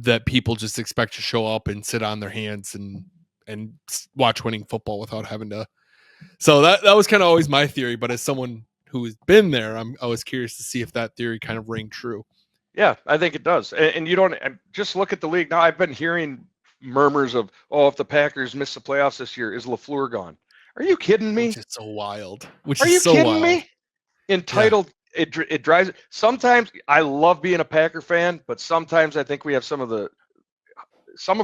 Speaker 2: that people just expect to show up and sit on their hands and watch winning football without having to. So that was kind of always my theory. But as someone who has been there, I was curious to see if that theory kind of rang true.
Speaker 1: Yeah, I think it does. And you don't just look at the league now. I've been hearing murmurs of, oh, if the Packers miss the playoffs this year, is LaFleur gone? Are you kidding
Speaker 2: Which
Speaker 1: me?
Speaker 2: is so wild. Which
Speaker 1: Are
Speaker 2: is
Speaker 1: you
Speaker 2: so
Speaker 1: kidding
Speaker 2: wild.
Speaker 1: me?
Speaker 2: Yeah.
Speaker 1: Entitled. It drives. Sometimes I love being a Packer fan, but sometimes I think we have some of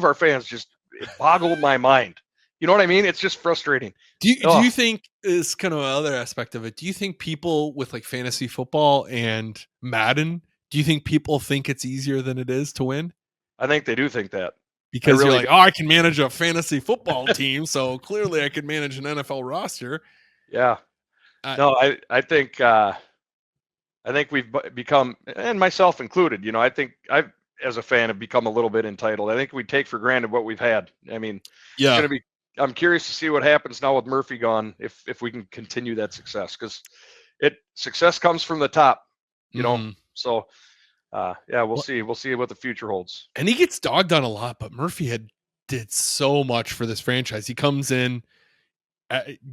Speaker 1: our fans just boggle my mind. You know what I mean? It's just frustrating.
Speaker 2: Do
Speaker 1: Oh,
Speaker 2: you think, is kind of another aspect of it? Do you think people with like fantasy football and Madden, do you think people think it's easier than it is to win?
Speaker 1: I think they do think that. I
Speaker 2: Because you're
Speaker 1: really
Speaker 2: like,
Speaker 1: do.
Speaker 2: oh, I can manage a fantasy football team, so clearly I can manage an NFL roster.
Speaker 1: Yeah.
Speaker 2: Uh,
Speaker 1: No, I think we've become, and myself included, I think I've, as a fan, have become a little bit entitled. I think we take for granted what we've had. I mean, it's
Speaker 2: yeah.
Speaker 1: going to be, I'm curious to see what happens now with Murphy gone, if we can continue that success, because success comes from the top,
Speaker 2: Mm-hmm.
Speaker 1: so yeah, we'll
Speaker 2: Well,
Speaker 1: see. We'll see what the future holds.
Speaker 2: and he gets dogged on a lot, but Murphy did so much for this franchise. He comes in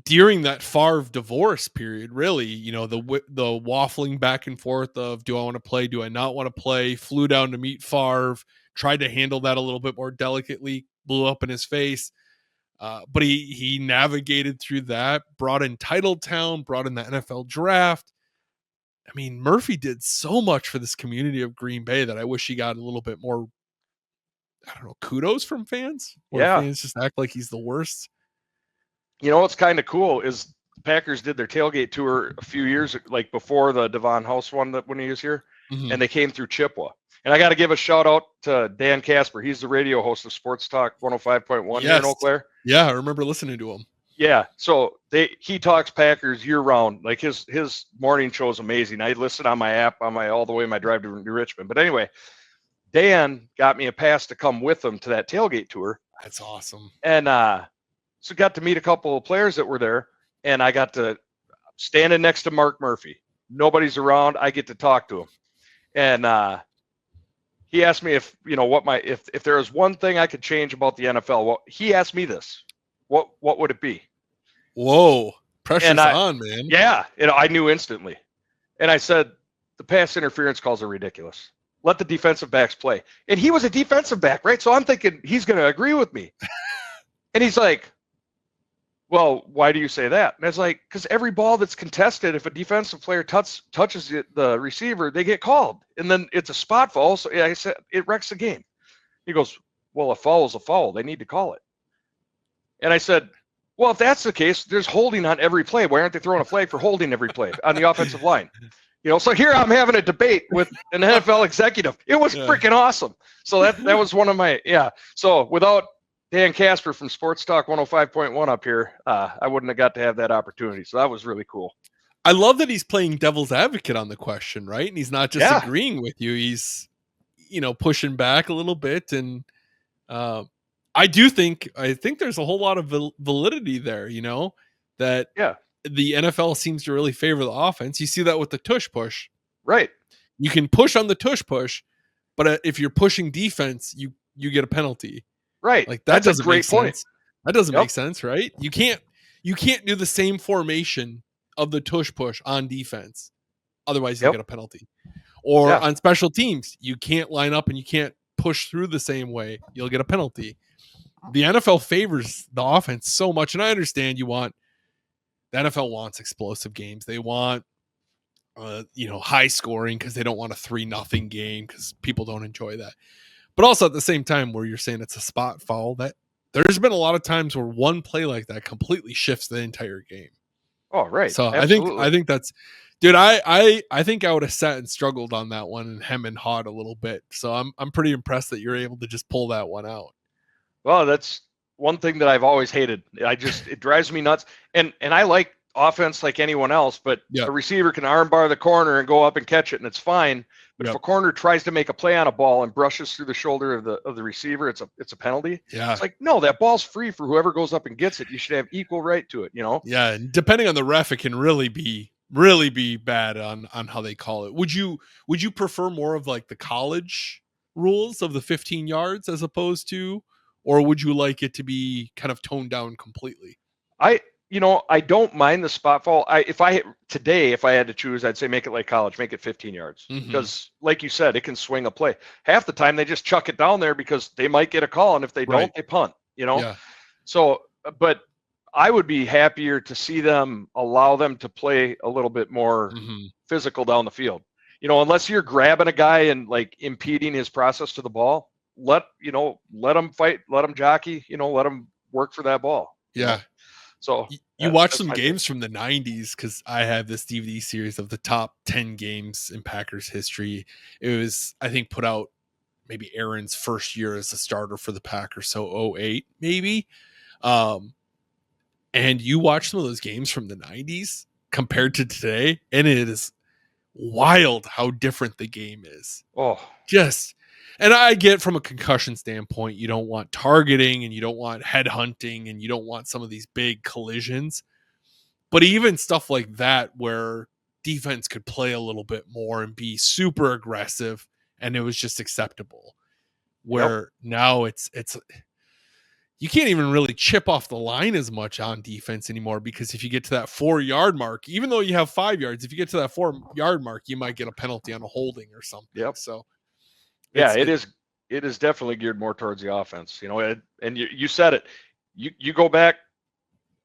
Speaker 2: during that Favre divorce period, really, the waffling back and forth of, do I want to play? Do I not want to play? Flew down to meet Favre, tried to handle that a little bit more delicately, blew up in his face. But he navigated through that, brought in Titletown, brought in the NFL draft. I mean, Murphy did so much for this community of Green Bay that I wish he got a little bit more, I don't know, kudos from fans, where
Speaker 1: Yeah,
Speaker 2: fans just act like he's the worst.
Speaker 1: what's kind of cool is the Packers did their tailgate tour a few years, like before the Devon House one when he was here,
Speaker 2: Mm-hmm.
Speaker 1: and they came through Chippewa. And I got to give a shout out to Dan Casper. He's the radio host of Sports Talk 105.1 here in
Speaker 2: Yes.
Speaker 1: Eau Claire.
Speaker 2: Yeah, I remember listening to him.
Speaker 1: Yeah, so he talks Packers year round. Like his morning show is amazing. I listen on my app on all the way my drive to Richmond. But anyway, Dan got me a pass to come with him to that tailgate tour,
Speaker 2: That's awesome.
Speaker 1: and so got to meet a couple of players that were there, and I got to standing next to Mark Murphy. Nobody's around. I get to talk to him. And he asked me if, if there was one thing I could change about the NFL. Well, he asked me this. What would it be?
Speaker 2: Whoa.
Speaker 1: And
Speaker 2: Pressure's on, man.
Speaker 1: yeah, I knew instantly. And I said, the pass interference calls are ridiculous. Let the defensive backs play. And he was a defensive back, right? So I'm thinking he's going to agree with me. And he's like, well, why do you say that? And I was like, because every ball that's contested, if a defensive player touches the receiver, they get called. And then it's a spot foul. So I said, it wrecks the game. He goes, well, a foul is a foul. They need to call it. And I said, well, if that's the case, there's holding on every play. Why aren't they throwing a flag for holding every play on the offensive line? So here I'm having a debate with an NFL executive. It was freaking awesome. So that was one of my, So without Dan Casper from Sports Talk 105.1 up here, I wouldn't have got to have that opportunity. So that was really cool.
Speaker 2: I love that he's playing devil's advocate on the question, right? And he's not just agreeing with you. He's, pushing back a little bit. And I think there's a whole lot of validity there, that the NFL seems to really favor the offense. You see that with the tush push.
Speaker 1: Right.
Speaker 2: You can push on the tush push, but if you're pushing defense, you get a penalty.
Speaker 1: Right.
Speaker 2: Like that doesn't make sense. That doesn't make sense, right? You can't do the same formation of the tush push on defense. Otherwise, you get a penalty. Or on special teams, you can't line up and you can't push through the same way. You'll get a penalty. The NFL favors the offense so much, and I understand the NFL wants explosive games. They want, high scoring because they don't want a 3-0 game because people don't enjoy that. But also at the same time, where you're saying it's a spot foul, that there's been a lot of times where one play like that completely shifts the entire game.
Speaker 1: Oh, right.
Speaker 2: So
Speaker 1: absolutely.
Speaker 2: I think that's, dude. I think I would have sat and struggled on that one and hem and hawed a little bit. So I'm pretty impressed that you're able to just pull that one out.
Speaker 1: Well, that's one thing that I've always hated. It drives me nuts. And I like offense like anyone else, but a receiver can armbar the corner and go up and catch it, and it's fine. But if a corner tries to make a play on a ball and brushes through the shoulder of the receiver, it's a penalty.
Speaker 2: Yeah.
Speaker 1: It's like, no, that ball's free for whoever goes up and gets it. You should have equal right to it,
Speaker 2: Yeah, and depending on the ref, it can really be bad on how they call it. Would you prefer more of like the college rules of the 15 yards as opposed to, or would you like it to be kind of toned down completely?
Speaker 1: I don't mind the spot foul. If I had to choose, I'd say make it like college, make it 15 yards. Because like you said, it can swing a play. Half the time they just chuck it down there because they might get a call. And if they don't, they punt,
Speaker 2: Yeah.
Speaker 1: So, but I would be happier to see them allow them to play a little bit more physical down the field. Unless you're grabbing a guy and like impeding his process to the ball, let them fight, let them jockey, let them work for that ball.
Speaker 2: Yeah.
Speaker 1: So
Speaker 2: you watch some games from the 90s, because I have this DVD series of the top 10 games in Packers history. It was, I think, put out maybe Aaron's first year as a starter for the Packers, so 08 maybe. And you watch some of those games from the 90s compared to today, and it is wild how different the game is. And I get, from a concussion standpoint, you don't want targeting and you don't want head hunting and you don't want some of these big collisions. But even stuff like that, where defense could play a little bit more and be super aggressive, and it was just acceptable. Where now it's you can't even really chip off the line as much on defense anymore, because if you get to that 4-yard mark, even though you have 5 yards, if you get to that 4-yard mark, you might get a penalty on a holding or something.
Speaker 1: Yep.
Speaker 2: So
Speaker 1: it is definitely geared more towards the offense, and you said it. You go back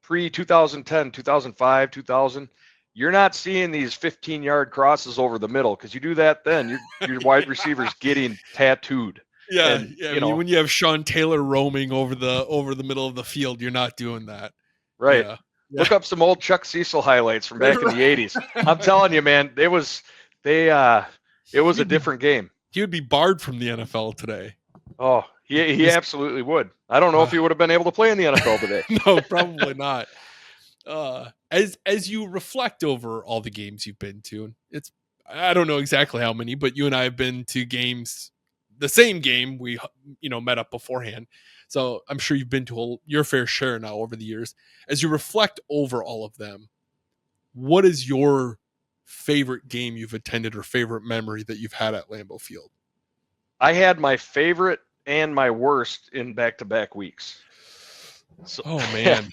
Speaker 1: pre 2010, 2005, 2000, you're not seeing these 15-yard crosses over the middle, because you do that, then your wide receivers getting tattooed.
Speaker 2: Yeah, when you have Sean Taylor roaming over the middle of the field, you're not doing that.
Speaker 1: Right. Yeah. Look up some old Chuck Cecil highlights from back in the 80s. I'm telling you, man, it was a different game.
Speaker 2: He would be barred from the NFL today.
Speaker 1: Oh, he absolutely would. I don't know if he would have been able to play in the NFL today.
Speaker 2: No, probably not. As you reflect over all the games you've been to, I don't know exactly how many, but you and I have been to games, the same game we met up beforehand. So I'm sure you've been to your fair share now over the years. As you reflect over all of them, what is your favorite game you've attended or favorite memory that you've had at Lambeau Field?
Speaker 1: I had my favorite and my worst in back-to-back weeks. So,
Speaker 2: Oh man.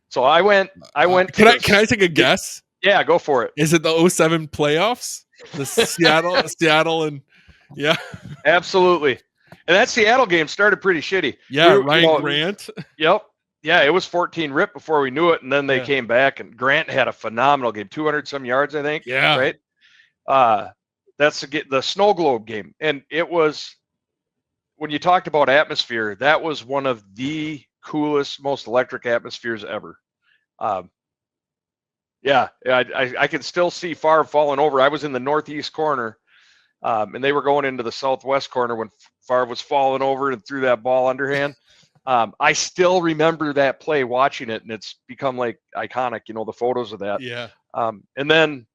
Speaker 1: so I went to
Speaker 2: Can
Speaker 1: this.
Speaker 2: I take a guess?
Speaker 1: Yeah, go for it.
Speaker 2: Is it the 07 playoffs? The Seattle and yeah.
Speaker 1: Absolutely. And that Seattle game started pretty shitty.
Speaker 2: Yeah, Ryan Grant.
Speaker 1: Yep. Yeah, it was 14 rip before we knew it, and then they came back, and Grant had a phenomenal game, 200 some yards, I think.
Speaker 2: Yeah.
Speaker 1: Right. That's the snow globe game, and it was, when you talked about atmosphere, that was one of the coolest, most electric atmospheres ever. I can still see Favre falling over. I was in the northeast corner, and they were going into the southwest corner when Favre was falling over and threw that ball underhand. I still remember that play, watching it, and it's become like iconic, the photos of that.
Speaker 2: Yeah.
Speaker 1: And then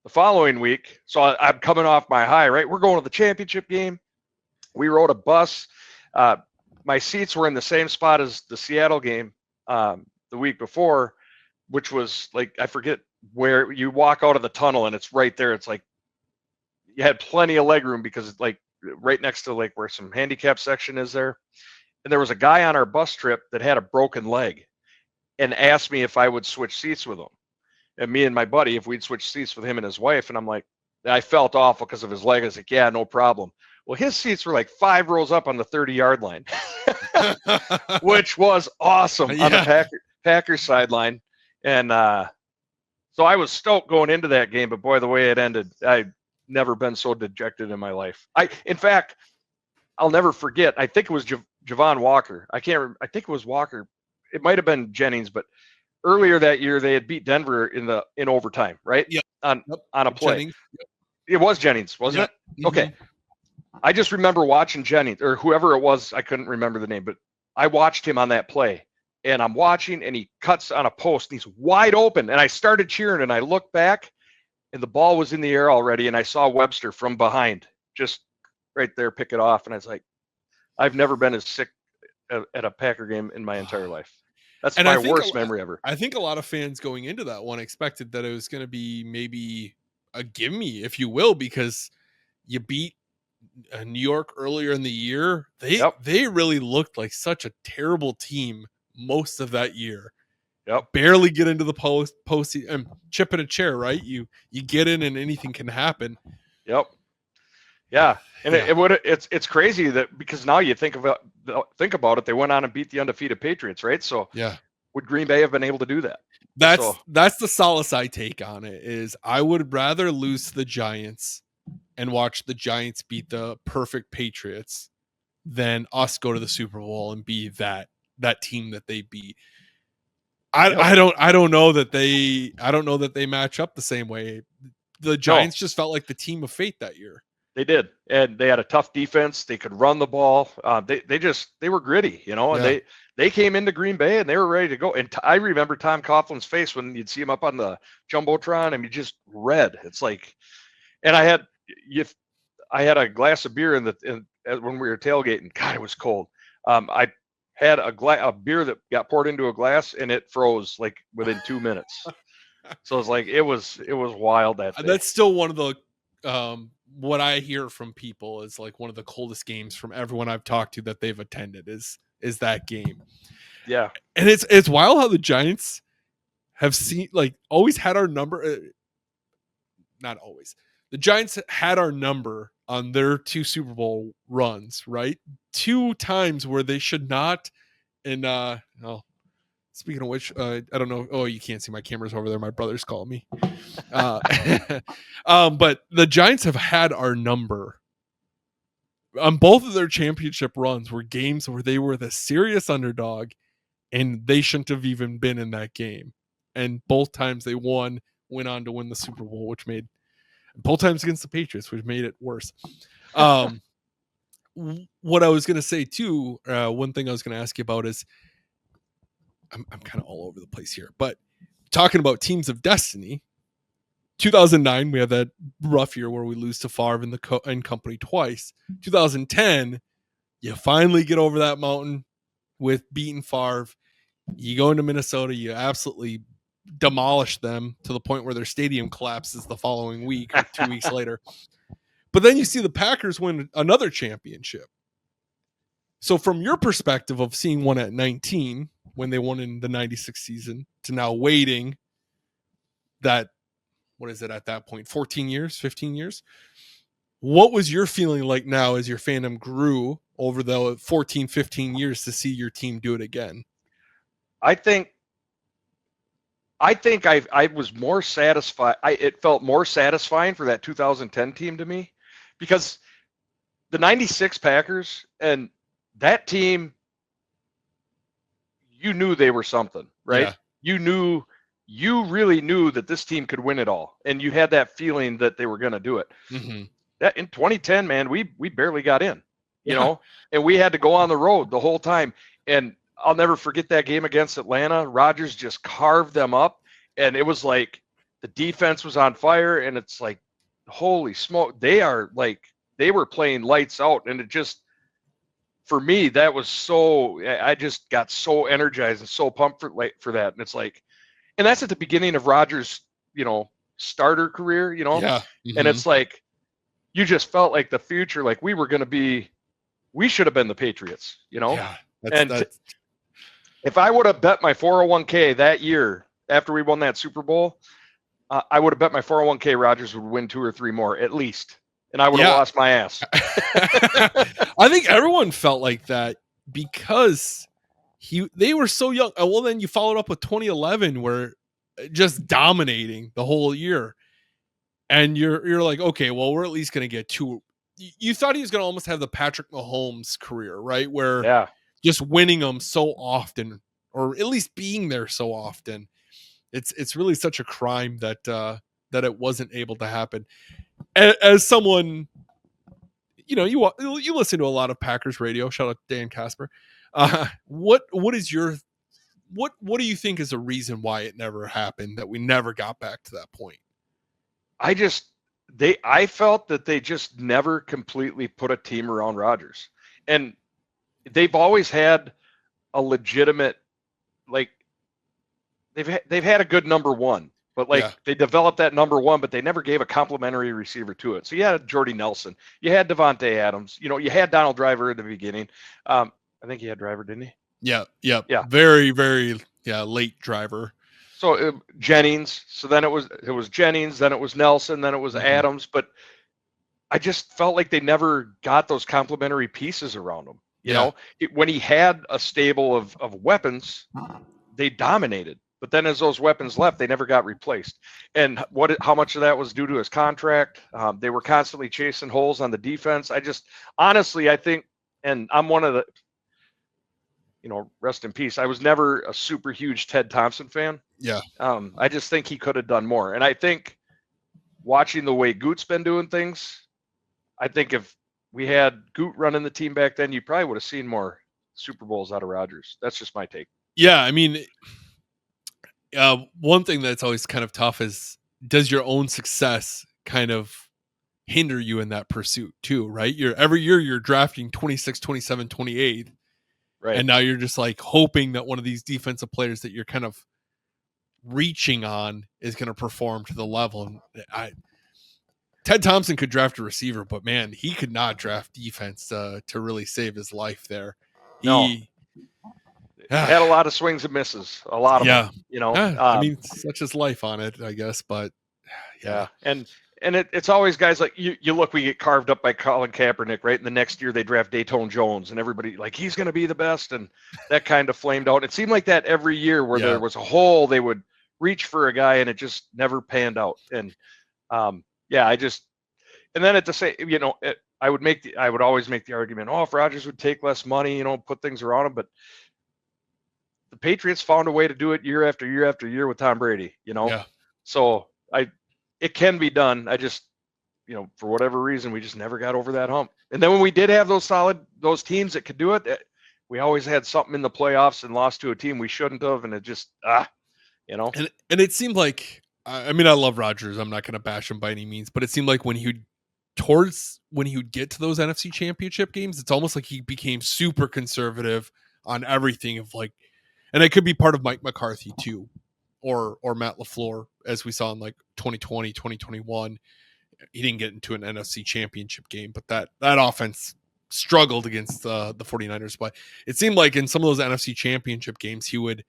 Speaker 1: the following week, so I'm coming off my high, right? We're going to the championship game. We rode a bus. My seats were in the same spot as the Seattle game the week before, which was like, I forget where you walk out of the tunnel and it's right there. It's like you had plenty of leg room because it's like right next to like where some handicap section is there. And there was a guy on our bus trip that had a broken leg and asked me if I would switch seats with him. And me and my buddy, if we'd switch seats with him and his wife. And I'm like, I felt awful because of his leg. I was like, yeah, no problem. Well, his seats were like 5 rows up on the 30-yard line, which was awesome on the Packers sideline. And so I was stoked going into that game, but boy, the way it ended, I've never been so dejected in my life. In fact, I'll never forget. I think it was Javon Walker. I can't remember. I think it was Walker. It might have been Jennings, but earlier that year they had beat Denver in overtime, right?
Speaker 2: Yeah.
Speaker 1: On a play.
Speaker 2: Jennings.
Speaker 1: It was Jennings, wasn't it? Mm-hmm. Okay. I just remember watching Jennings, or whoever it was. I couldn't remember the name, but I watched him on that play. And I'm watching, and he cuts on a post, and he's wide open. And I started cheering, and I looked back, and the ball was in the air already, and I saw Webster from behind, just right there, pick it off. And I was like, I've never been as sick at a Packer game in my entire life. That's my worst memory ever.
Speaker 2: I think a lot of fans going into that one expected that it was going to be maybe a gimme, if you will, because you beat New York earlier in the year. They really looked like such a terrible team most of that year.
Speaker 1: Yep.
Speaker 2: Barely get into the post and chip in a chair, right? You get in and anything can happen.
Speaker 1: Yep. Yeah. And it's crazy that, because now you think about it, they went on and beat the undefeated Patriots, right? So
Speaker 2: yeah,
Speaker 1: would Green Bay have been able to do that?
Speaker 2: That's the solace I take on it, is I would rather lose to the Giants and watch the Giants beat the perfect Patriots than us go to the Super Bowl and be that team that they beat. I don't know that they match up the same way. The Giants just felt like the team of fate that year.
Speaker 1: They did, and they had a tough defense. They could run the ball. They were gritty, and they came into Green Bay and they were ready to go. And I remember Tom Coughlin's face when you'd see him up on the jumbotron, and he just red. It's like, and I had a glass of beer when we were tailgating. God, it was cold. I had a beer that got poured into a glass, and it froze like within 2 minutes. So it's like it was wild that day.
Speaker 2: That's still one of the what I hear from people is like one of the coldest games from everyone I've talked to that they've attended is that game.
Speaker 1: Yeah,
Speaker 2: and it's wild how the Giants have always had our number. Not always. The Giants had our number on their 2 Super Bowl runs, right? 2 times where they should not. And speaking of which, I don't know. Oh, you can't see my cameras over there. My brother's calling me. But the Giants have had our number on both of their championship runs. Were games where they were the serious underdog, and they shouldn't have even been in that game. And both times they went on to win the Super Bowl, which made both times against the Patriots, which made it worse. What I was going to say too, one thing I was going to ask you about is, I'm kind of all over the place here, but talking about teams of destiny, 2009, we had that rough year where we lose to Favre and company twice. 2010, you finally get over that mountain with beating Favre. You go into Minnesota, you absolutely demolished them to the point where their stadium collapses the following week or 2 weeks later. But then you see the Packers win another championship. So from your perspective of seeing one at 19 when they won in the 96 season to now waiting that, what is it at that point, 14 years, 15 years? What was your feeling like now as your fandom grew over the 14, 15 years to see your team do it again?
Speaker 1: I think I was more satisfied. It felt more satisfying for that 2010 team to me, because the 96 Packers and that team, you knew they were something, right?
Speaker 2: Yeah.
Speaker 1: You really knew that this team could win it all, and you had that feeling that they were going to do it.
Speaker 2: Mm-hmm.
Speaker 1: That in 2010, man, we barely got in, you
Speaker 2: Yeah.
Speaker 1: know, and we had to go on the road the whole time. And I'll never forget that game against Atlanta. Rodgers just carved them up, and it was like the defense was on fire, and it's like, holy smoke, they were playing lights out, and it just, for me, that was so, I just got so energized and so pumped for that. And it's like, and that's at the beginning of Rodgers, starter career,
Speaker 2: Yeah. Mm-hmm.
Speaker 1: and it's like, you just felt like the future, like we should have been the Patriots,
Speaker 2: Yeah.
Speaker 1: If I would have bet my 401k that year after we won that Super Bowl, I would have bet my 401k Rodgers would win 2 or 3 more at least, and I would have lost my ass.
Speaker 2: I think everyone felt like that because they were so young. Well, then you followed up with 2011, where just dominating the whole year, and you're like, okay, well, we're at least going to get 2. You thought he was going to almost have the Patrick Mahomes career, right? Where just winning them so often, or at least being there so often. It's really such a crime that it wasn't able to happen. As someone, you listen to a lot of Packers radio. Shout out to Dan Casper. What do you think is the reason why it never happened, that we never got back to that point?
Speaker 1: I felt that they just never completely put a team around Rodgers, and they've always had a legitimate, like, they've had a good number one, but they developed that number one, but they never gave a complimentary receiver to it. So you had Jordy Nelson, you had Devontae Adams, you had Donald Driver at the beginning. I think he had Driver, didn't he?
Speaker 2: Yeah. Very, very late Driver.
Speaker 1: So Jennings. So then it was Jennings, then it was Nelson, then it was Adams. But I just felt like they never got those complementary pieces around him. You know, when he had a stable of weapons, they dominated. But then as those weapons left, they never got replaced. And how much of that was due to his contract? They were constantly chasing holes on the defense. Honestly, I think, and I'm one of the, rest in peace, I was never a super huge Ted Thompson fan.
Speaker 2: Yeah.
Speaker 1: I just think he could have done more. And I think watching the way Goot's been doing things, I think if we had Goot running the team back then, you probably would have seen more Super Bowls out of Rodgers. That's just my take.
Speaker 2: Yeah, I mean, one thing that's always kind of tough is, does your own success kind of hinder you in that pursuit too, right? Every year you're drafting 26, 27, 28.
Speaker 1: Right.
Speaker 2: And now you're just like hoping that one of these defensive players that you're kind of reaching on is going to perform to the level. And Ted Thompson could draft a receiver, but man, he could not draft defense to really save his life there. He
Speaker 1: had a lot of swings and misses, a lot of them,
Speaker 2: I mean, such is life on it, I guess, but
Speaker 1: and it's always guys like you look, we get carved up by Colin Kaepernick, right? And the next year they draft Dayton Jones, and everybody like, he's going to be the best, and that kind of flamed out. It seemed like that every year where there was a hole, they would reach for a guy, and it just never panned out. And and then at the same, I would always make the argument, if Rodgers would take less money, put things around him, but the Patriots found a way to do it year after year after year with Tom Brady, So it can be done. I just, for whatever reason, we just never got over that hump. And then when we did have those teams that could do it, we always had something in the playoffs and lost to a team we shouldn't have. And it just,
Speaker 2: And it seemed like, I mean, I love Rodgers. I'm not going to bash him by any means, but it seemed like when he would get to those NFC Championship games, it's almost like he became super conservative on everything of like, and it could be part of Mike McCarthy too, or Matt LaFleur, as we saw in like 2020, 2021. He didn't get into an NFC championship game, but that offense struggled against the 49ers. But it seemed like in some of those NFC championship games, he would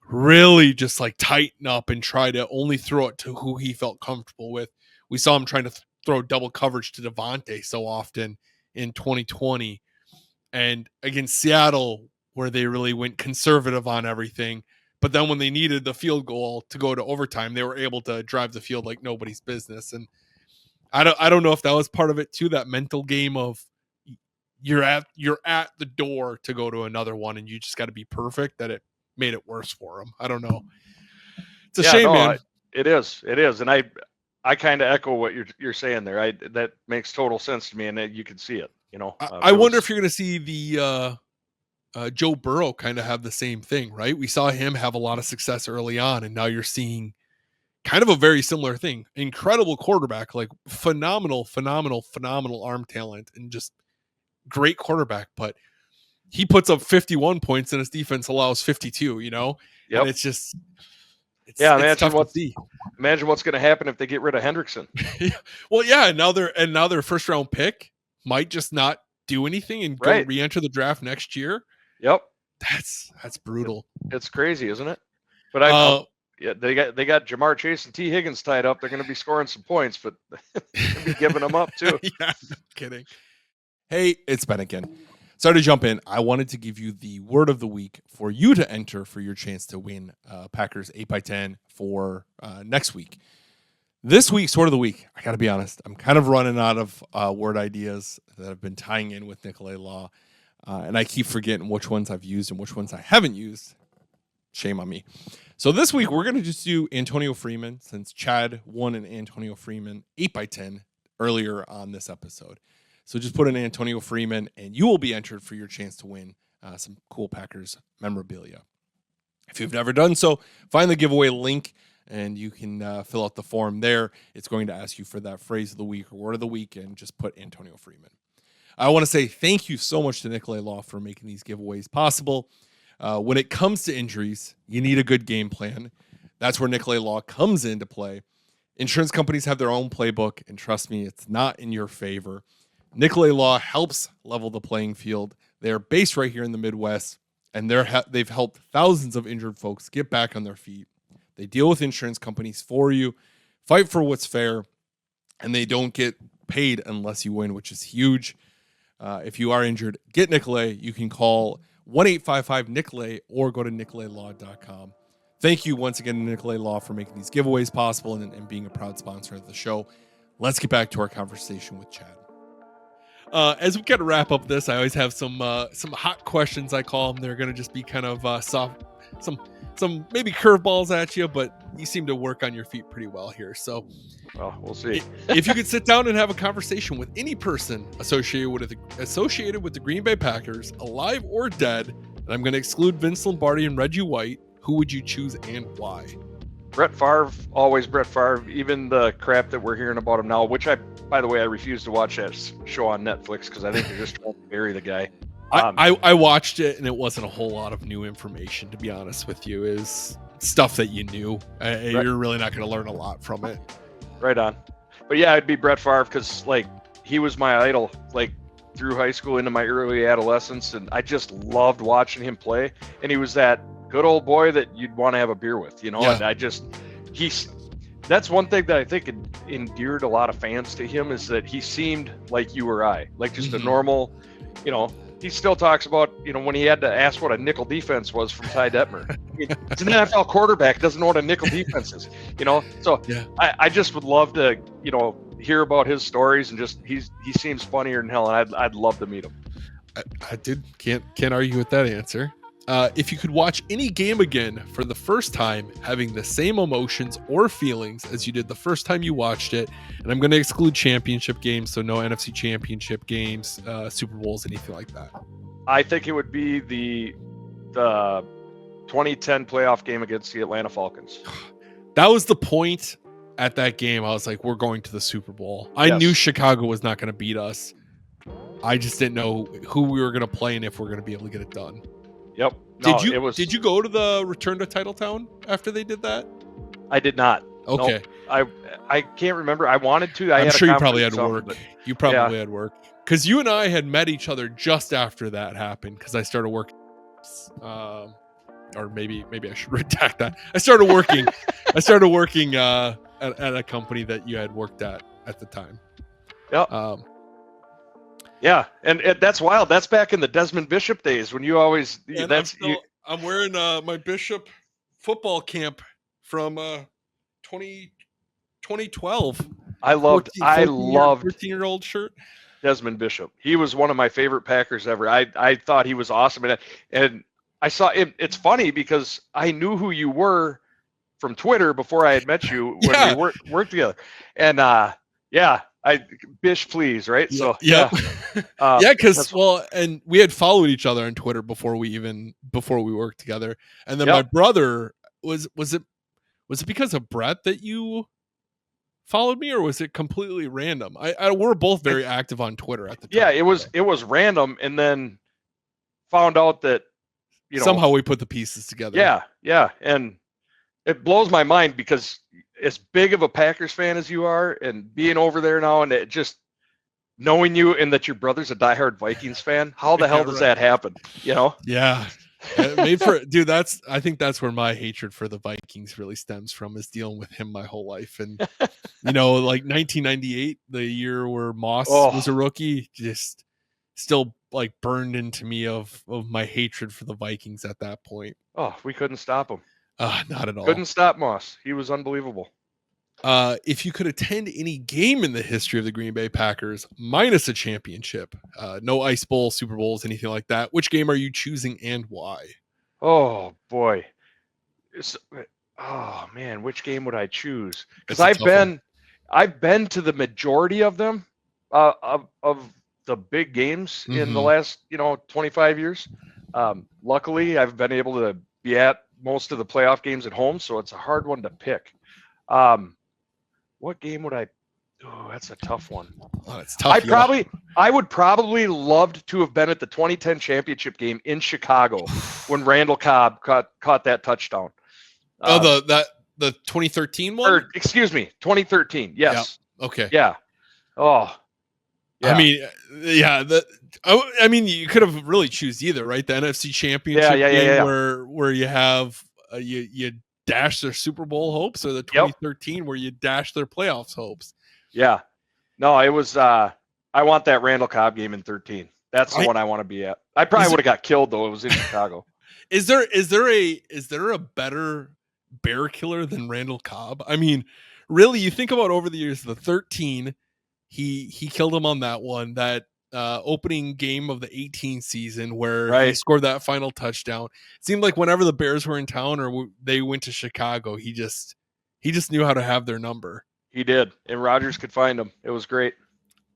Speaker 2: really just like tighten up and try to only throw it to who he felt comfortable with. We saw him trying to throw double coverage to Devontae so often in 2020. And against Seattle, where they really went conservative on everything. But then when they needed the field goal to go to overtime, they were able to drive the field like nobody's business. And I don't know if that was part of it too, that mental game of you're at the door to go to another one and you just got to be perfect, that it made it worse for him. I don't know. It's a shame, man.
Speaker 1: It is. And I kind of echo what you're saying there. That makes total sense to me, and you can see it.
Speaker 2: I wonder if you're going to see the Joe Burrow kind of have the same thing, right? We saw him have a lot of success early on, and now you're seeing kind of a very similar thing. Incredible quarterback, like phenomenal arm talent, and just great quarterback. But he puts up 51 points, and his defense allows 52.
Speaker 1: Yep.
Speaker 2: And it's just.
Speaker 1: Imagine what's going to happen if they get rid of Hendrickson.
Speaker 2: Well, yeah, and now their first round pick might just not do anything and go re-enter the draft next year.
Speaker 1: Yep,
Speaker 2: that's brutal.
Speaker 1: It's crazy, isn't it? But they got Jamar Chase and T. Higgins tied up. They're going to be scoring some points, but they'll be giving them up too.
Speaker 2: Yeah, no kidding. Hey, it's Ben again. Sorry to jump in. I wanted to give you the word of the week for you to enter for your chance to win Packers 8x10 for next week. This week's word of the week, I got to be honest, I'm kind of running out of word ideas that have been tying in with Nicolay Law, and I keep forgetting which ones I've used and which ones I haven't used. Shame on me. So this week, we're going to just do Antonio Freeman, since Chad won an Antonio Freeman 8x10 earlier on this episode. So just put in Antonio Freeman, and you will be entered for your chance to win some cool Packers memorabilia. If you've never done so, find the giveaway link, and you can fill out the form there. It's going to ask you for that phrase of the week or word of the week, and just put Antonio Freeman. I want to say thank you so much to Nicolay Law for making these giveaways possible. When it comes to injuries, you need a good game plan. That's where Nicolay Law comes into play. Insurance companies have their own playbook, and trust me, it's not in your favor. Nicolay Law helps level the playing field. They are based right here in the Midwest, and they've helped thousands of injured folks get back on their feet. They deal with insurance companies for you, fight for what's fair, and they don't get paid unless you win, which is huge. If you are injured, get Nicolay. You can call 1-855-NICOLAY or go to nicolaylaw.com. Thank you once again to Nicolay Law for making these giveaways possible and being a proud sponsor of the show. Let's get back to our conversation with Chad. As we kind of wrap up this, I always have some hot questions, I call them. They're going to just be kind of soft, some maybe curveballs at you, but you seem to work on your feet pretty well here. So
Speaker 1: we'll see.
Speaker 2: If you could sit down and have a conversation with any person associated with the Green Bay Packers, alive or dead, and I'm going to exclude Vince Lombardi and Reggie White, who would you choose and why?
Speaker 1: Brett Favre, always Brett Favre. Even the crap that we're hearing about him now, which by the way, I refuse to watch that show on Netflix because I think they're just trying to bury the guy.
Speaker 2: I watched it, and it wasn't a whole lot of new information, to be honest with you. Is stuff that you knew. Right. You're really not going to learn a lot from it.
Speaker 1: Right on. But yeah, I'd be Brett Favre because he was my idol through high school into my early adolescence, and I just loved watching him play. And he was that good old boy that you'd want to have a beer with, Yeah. And that's one thing that I think endeared a lot of fans to him, is that he seemed like you or I, just a normal, he still talks about, when he had to ask what a nickel defense was from Ty Detmer. He's an NFL quarterback, doesn't know what a nickel defense is, So yeah. I just would love to, hear about his stories, and he seems funnier than hell, and I'd love to meet him.
Speaker 2: I can't argue with that answer. If you could watch any game again for the first time, having the same emotions or feelings as you did the first time you watched it, and I'm going to exclude championship games, so no NFC championship games, Super Bowls, anything like that.
Speaker 1: I think it would be the 2010 playoff game against the Atlanta Falcons.
Speaker 2: That was the point at that game. I was like, we're going to the Super Bowl. I knew Chicago was not going to beat us. I just didn't know who we were going to play and if we're going to be able to get it done.
Speaker 1: Yep. No, it was.
Speaker 2: Did you go to the Return to Titletown after they did that?
Speaker 1: I did not.
Speaker 2: Okay.
Speaker 1: Nope. I can't remember. I wanted to. I
Speaker 2: I'm
Speaker 1: had
Speaker 2: sure
Speaker 1: a
Speaker 2: you probably had
Speaker 1: conference or
Speaker 2: work.
Speaker 1: something,
Speaker 2: You probably had work. Because you and I had met each other just after that happened. Because I started working, or maybe I should redact that. I started working. At a company that you had worked at the time.
Speaker 1: Yep. Yeah, and that's wild. That's back in the Desmond Bishop days when you always.
Speaker 2: I'm wearing my Bishop football camp from 2012.
Speaker 1: I loved
Speaker 2: 14-year-old shirt.
Speaker 1: Desmond Bishop. He was one of my favorite Packers ever. I thought he was awesome, and I saw it. It's funny because I knew who you were from Twitter before I had met you when we worked together, and Bish, please, right?
Speaker 2: Yeah,
Speaker 1: so
Speaker 2: yeah, because and we had followed each other on Twitter before we worked together, and then my brother was it because of Brett that you followed me, or was it completely random? We're both very active on Twitter at the time.
Speaker 1: Yeah, it was random, and then found out that
Speaker 2: somehow we put the pieces together.
Speaker 1: Yeah, and it blows my mind because as big of a Packers fan as you are, and being over there now, and it just knowing you, and that your brother's a diehard Vikings fan, how the hell does that happen?
Speaker 2: Yeah. Made for dude. I think that's where my hatred for the Vikings really stems from, is dealing with him my whole life. And like 1998, the year where Moss was a rookie, just still like burned into me of my hatred for the Vikings at that point.
Speaker 1: Oh, we couldn't stop him.
Speaker 2: Not at all.
Speaker 1: Couldn't stop Moss. He was unbelievable.
Speaker 2: If you could attend any game in the history of the Green Bay Packers, minus a championship, no Ice Bowl, Super Bowls, anything like that, which game are you choosing and why?
Speaker 1: Oh boy. Oh man, which game would I choose? Because I've been to the majority of them, of the big games in the last 25 years. Luckily, I've been able to be at most of the playoff games at home, so it's a hard one to pick. What game would I? Oh, that's a tough one.
Speaker 2: Oh, it's tough.
Speaker 1: I would probably loved to have been at the 2010 championship game in Chicago when Randall Cobb caught that touchdown.
Speaker 2: The 2013 one?
Speaker 1: Or excuse me, 2013. Yes.
Speaker 2: Yeah. Okay.
Speaker 1: Yeah. Oh. Yeah.
Speaker 2: I mean, you could have really choose either, right? The NFC Championship game where you have you dash their Super Bowl hopes, or the 2013 where you dash their playoffs hopes.
Speaker 1: Yeah. No, it was I want that Randall Cobb game in 13. That's the one I want to be at. I probably would have got killed though. It was in Chicago.
Speaker 2: Is there a better bear killer than Randall Cobb? I mean, really, you think about over the years, the 13, he killed him on that one, that opening game of the 18 season where he scored that final touchdown. It seemed like whenever the Bears were in town or they went to Chicago, he just knew how to have their number.
Speaker 1: He did, and Rodgers could find him. It was great.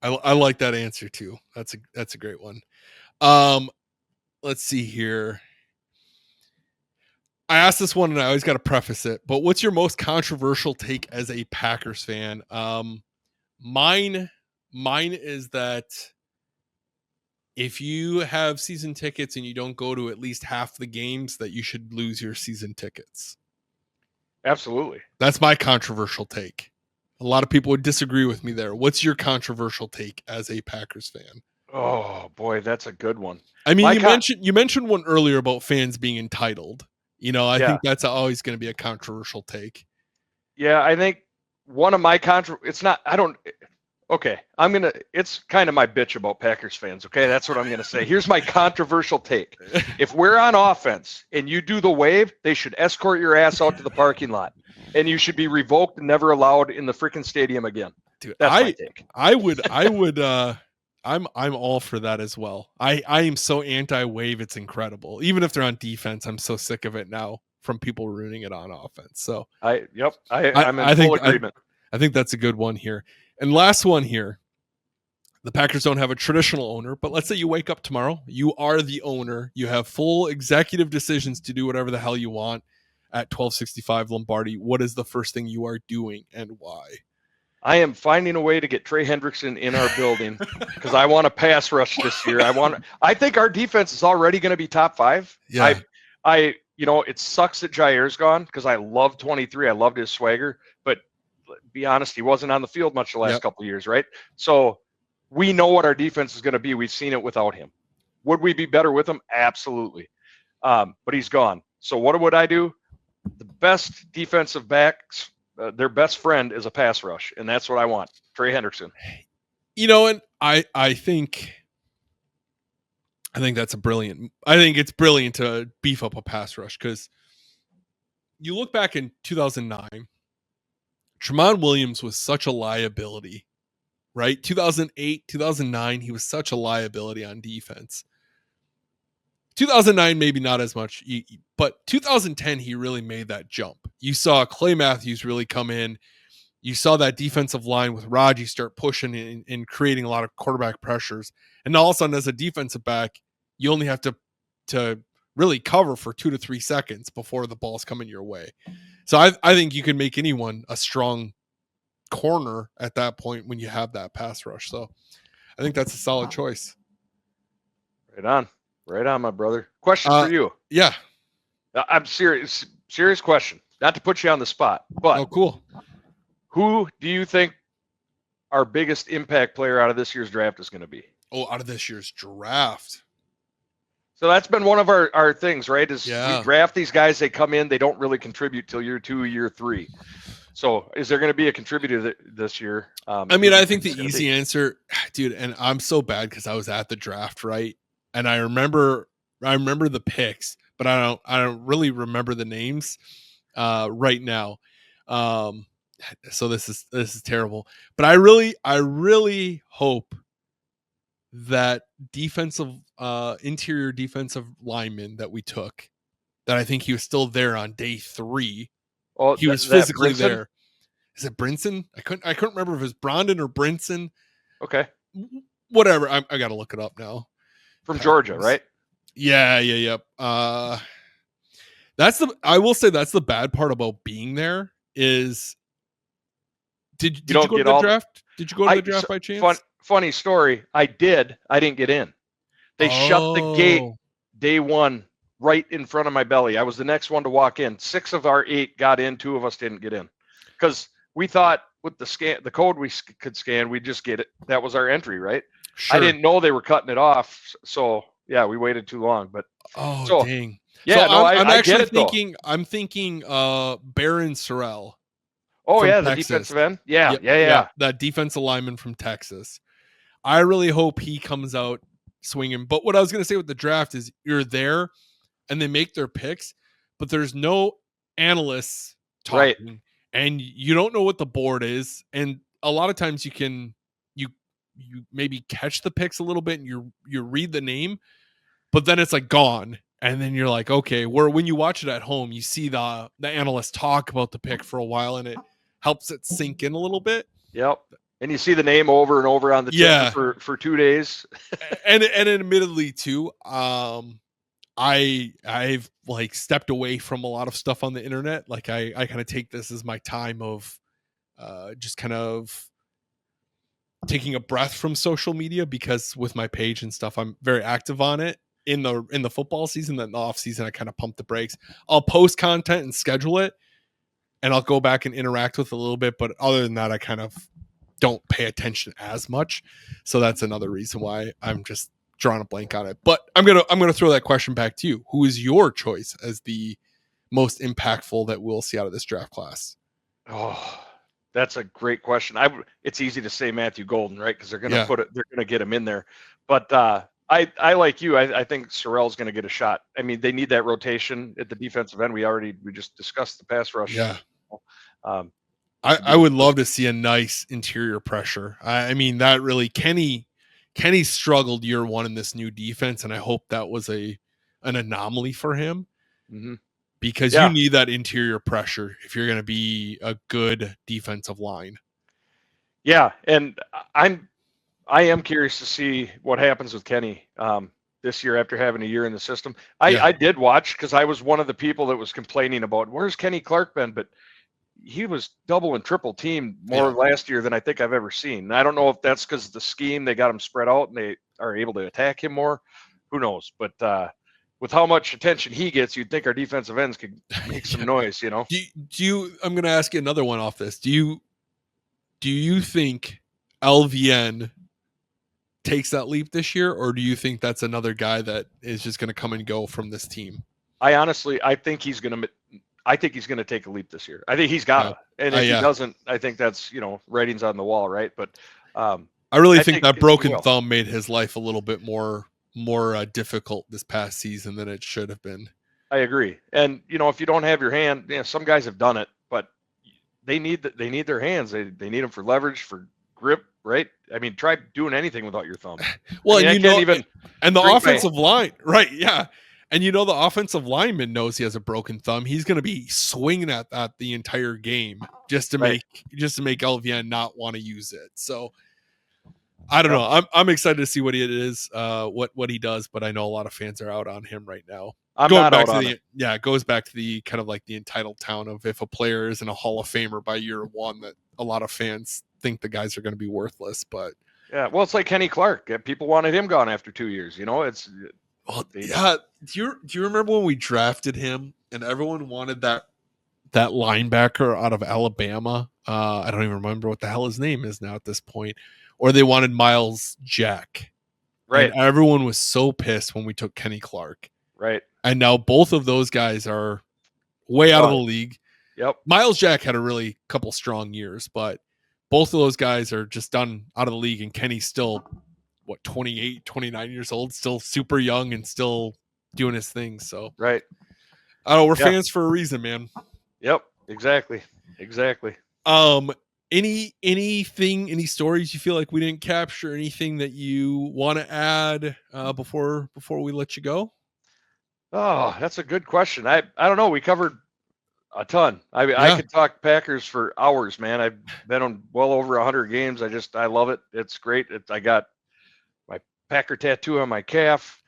Speaker 2: I like that answer too. That's a great one. Let's see here. I asked this one and I always got to preface it, but what's your most controversial take as a Packers fan? Mine is that if you have season tickets and you don't go to at least half the games, that you should lose your season tickets.
Speaker 1: Absolutely.
Speaker 2: That's my controversial take. A lot of people would disagree with me there. What's your controversial take as a Packers fan?
Speaker 1: Oh boy, that's a good one.
Speaker 2: I mean, you mentioned one earlier about fans being entitled. I think that's always going to be a controversial take.
Speaker 1: Yeah, I think one of my it's kind of my bitch about Packers fans. Okay, that's what I'm going to say. Here's my controversial take. If we're on offense and you do the wave, they should escort your ass out to the parking lot, and you should be revoked and never allowed in the freaking stadium again.
Speaker 2: Dude,
Speaker 1: that's my take.
Speaker 2: I would. I'm all for that as well. I am so anti-wave, it's incredible. Even if they're on defense, I'm so sick of it now from people ruining it on offense. So
Speaker 1: I'm in full agreement.
Speaker 2: I think that's a good one here. And last one here. The Packers don't have a traditional owner, but let's say you wake up tomorrow, you are the owner, you have full executive decisions to do whatever the hell you want at 1265 Lombardi. What is the first thing you are doing and why?
Speaker 1: I am finding a way to get Trey Hendrickson in our building because I want to pass rush this year. I think our defense is already going to be top 5.
Speaker 2: Yeah.
Speaker 1: It sucks that Jair's gone because I love 23. I loved his swagger, but be honest, he wasn't on the field much the last couple of years, right? So we know what our defense is going to be. We've seen it without him. Would we be better with him? Absolutely. But he's gone. So what would I do? The best defensive backs, their best friend is a pass rush, and that's what I want. Trey Hendrickson.
Speaker 2: And I think that's I think it's brilliant to beef up a pass rush, because you look back in 2009, Tramon Williams was such a liability, right? 2008, 2009, he was such a liability on defense. 2009, maybe not as much, but 2010, he really made that jump. You saw Clay Matthews really come in. You saw that defensive line with Raji start pushing and creating a lot of quarterback pressures. And all of a sudden, as a defensive back, you only have to really cover for 2 to 3 seconds before the ball's coming your way. So I think you can make anyone a strong corner at that point when you have that pass rush. So I think that's a solid choice.
Speaker 1: Right on, my brother. Question for you.
Speaker 2: Yeah.
Speaker 1: I'm serious question. Not to put you on the spot, but
Speaker 2: cool.
Speaker 1: Who do you think our biggest impact player out of this year's draft is going to be?
Speaker 2: Out of this year's draft.
Speaker 1: So that's been one of our things, right? We draft these guys, they come in, they don't really contribute till year 2, year 3. So is there going to be a contributor this year?
Speaker 2: I think the easy answer, dude, and I'm so bad because I was at the draft, right? And I remember the picks, but I don't really remember the names right now. So this is terrible. But I really hope that interior defensive lineman that we took, that I think he was still there on day 3.
Speaker 1: Oh,
Speaker 2: he was physically there. Is it Brinson? I couldn't remember if it was Brondon or Brinson.
Speaker 1: Okay.
Speaker 2: Whatever. I got to look it up now.
Speaker 1: From Georgia, right?
Speaker 2: Yeah. I will say that's the bad part about being there is. Did you go to the draft? Did you go to the draft by chance?
Speaker 1: Funny story. I did. I didn't get in. They shut the gate day 1 right in front of my belly. I was the next one to walk in. 6 of our 8 got in. 2 of us didn't get in because we thought with the code we could scan, we'd just get it. That was our entry, right? Sure. I didn't know they were cutting it off. So yeah, we waited too long. But
Speaker 2: dang.
Speaker 1: Yeah,
Speaker 2: so I'm actually
Speaker 1: get it,
Speaker 2: thinking. Though. I'm thinking Baron Sorrell.
Speaker 1: Oh yeah, the defensive end. Yeah.
Speaker 2: That defensive lineman from Texas. I really hope he comes out swinging. But what I was going to say with the draft is you're there and they make their picks, but there's no analysts talking, right, and you don't know what the board is. And a lot of times you maybe catch the picks a little bit and you read the name, but then it's like gone. And then you're like, okay, when you watch it at home, you see the analysts talk about the pick for a while and it helps it sink in a little bit.
Speaker 1: Yep. And you see the name over and over on the tip for 2 days.
Speaker 2: and admittedly too, I've like stepped away from a lot of stuff on the internet. Like I kind of take this as my time of just kind of taking a breath from social media, because with my page and stuff, I'm very active on it. In the football season, then the off season, I kind of pump the brakes. I'll post content and schedule it, and I'll go back and interact with it a little bit. But other than that, I kind of don't pay attention as much. So that's another reason why I'm just drawing a blank on it. But I'm gonna throw that question back to you. Who is your choice as the most impactful that we'll see out of this draft class?
Speaker 1: Oh, that's a great question. It's easy to say Matthew Golden, right? Because they're gonna they're gonna get him in there. But I like you. I think Sorrell's going to get a shot. I mean, they need that rotation at the defensive end. We just discussed the pass rush.
Speaker 2: Yeah. I would love to see a nice interior pressure. I mean, that really Kenny struggled year 1 in this new defense, and I hope that was an anomaly for him, because you need that interior pressure if you're going to be a good defensive line.
Speaker 1: Yeah, and I am curious to see what happens with Kenny this year after having a year in the system. I did watch, because I was one of the people that was complaining about where's Kenny Clark been, but he was double and triple teamed more last year than I think I've ever seen. And I don't know if that's because of the scheme, they got him spread out and they are able to attack him more. Who knows? But
Speaker 2: Yeah.
Speaker 1: how much attention he gets, you'd think our defensive ends could make some noise, you know?
Speaker 2: Do you I'm going to ask you another one off this. Do you think LVN takes that leap this year, or do you think that's another guy that is just going to come and go from this team?
Speaker 1: I think he's going to take a leap this year. I think he's got to. And if he doesn't, I think that's, writings on the wall, right? But
Speaker 2: I really think that
Speaker 1: he
Speaker 2: broken
Speaker 1: will.
Speaker 2: thumb made his life a little bit more difficult this past season than it should have been.
Speaker 1: I agree. And if you don't have your hand, some guys have done it, but they need their hands. They need them for leverage, for grip, right? I mean, try doing anything without your thumb.
Speaker 2: Well,
Speaker 1: I
Speaker 2: and
Speaker 1: can't even
Speaker 2: and the offensive line, right? Yeah. And the offensive lineman knows he has a broken thumb. He's going to be swinging at that the entire game just to make LVN not want to use it. So I don't know. I'm excited to see what it is, what he does, but I know a lot of fans are out on him right now.
Speaker 1: I'm not out on it.
Speaker 2: Yeah, it goes back to the kind of like the entitled town of if a player isn't a Hall of Famer by year one, that a lot of fans think the guys are going to be worthless. But
Speaker 1: yeah, well, it's like Kenny Clark. People wanted him gone after 2 years.
Speaker 2: Yeah. Do you remember when we drafted him and everyone wanted that linebacker out of Alabama? I don't even remember what the hell his name is now at this point. Or they wanted Miles Jack.
Speaker 1: Right.
Speaker 2: And everyone was so pissed when we took Kenny Clark.
Speaker 1: Right.
Speaker 2: And now both of those guys are way out of the league.
Speaker 1: Yep.
Speaker 2: Miles Jack had a really couple strong years, but both of those guys are just done out of the league. And Kenny's still, 28, 29 years old, still super young and still doing his thing. So,
Speaker 1: right.
Speaker 2: I don't know. We're fans for a reason, man.
Speaker 1: Yep. Exactly.
Speaker 2: Any stories you feel like we didn't capture? Anything that you want to add before we let you go?
Speaker 1: Oh, that's a good question. I don't know. We covered a ton. I could talk Packers for hours, man. I've been on well over 100 games. I love it. It's great. I got my Packer tattoo on my calf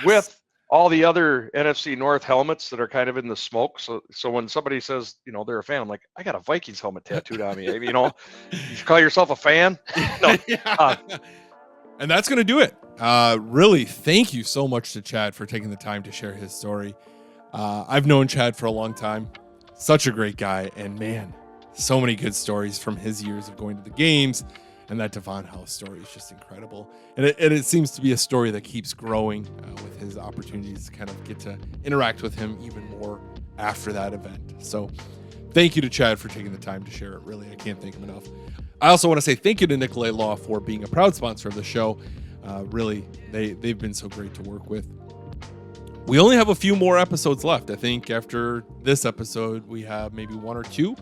Speaker 1: with all the other NFC North helmets that are kind of in the smoke. So when somebody says, they're a fan, I'm like, I got a Vikings helmet tattooed on me. You call yourself a fan? No.
Speaker 2: And that's going to do it. Really, thank you so much to Chad for taking the time to share his story. I've known Chad for a long time. Such a great guy. And man, so many good stories from his years of going to the games. And that Devon House story is just incredible. And it seems to be a story that keeps growing with his opportunities to kind of get to interact with him even more after that event. So thank you to Chad for taking the time to share it. Really, I can't thank him enough. I also want to say thank you to Nicolay Law for being a proud sponsor of the show. Really, they've been so great to work with. We only have a few more episodes left. I think after this episode, we have maybe one or two.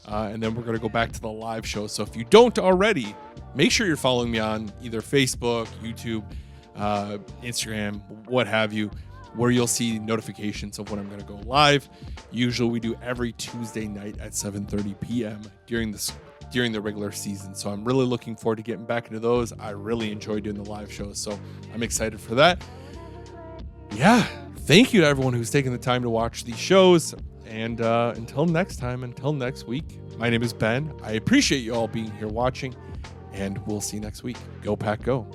Speaker 2: And then we're going to go back to the live show. So if you don't already, make sure you're following me on either Facebook, YouTube, Instagram, what have you, where you'll see notifications of when I'm going to go live. Usually we do every Tuesday night at 7:30 p.m. during the regular season. So I'm really looking forward to getting back into those. I really enjoy doing the live shows, so I'm excited for that. Yeah, thank you to everyone who's taken the time to watch these shows. And until next week, my name is Ben. I appreciate you all being here watching, and we'll see you next week. Go Pack Go.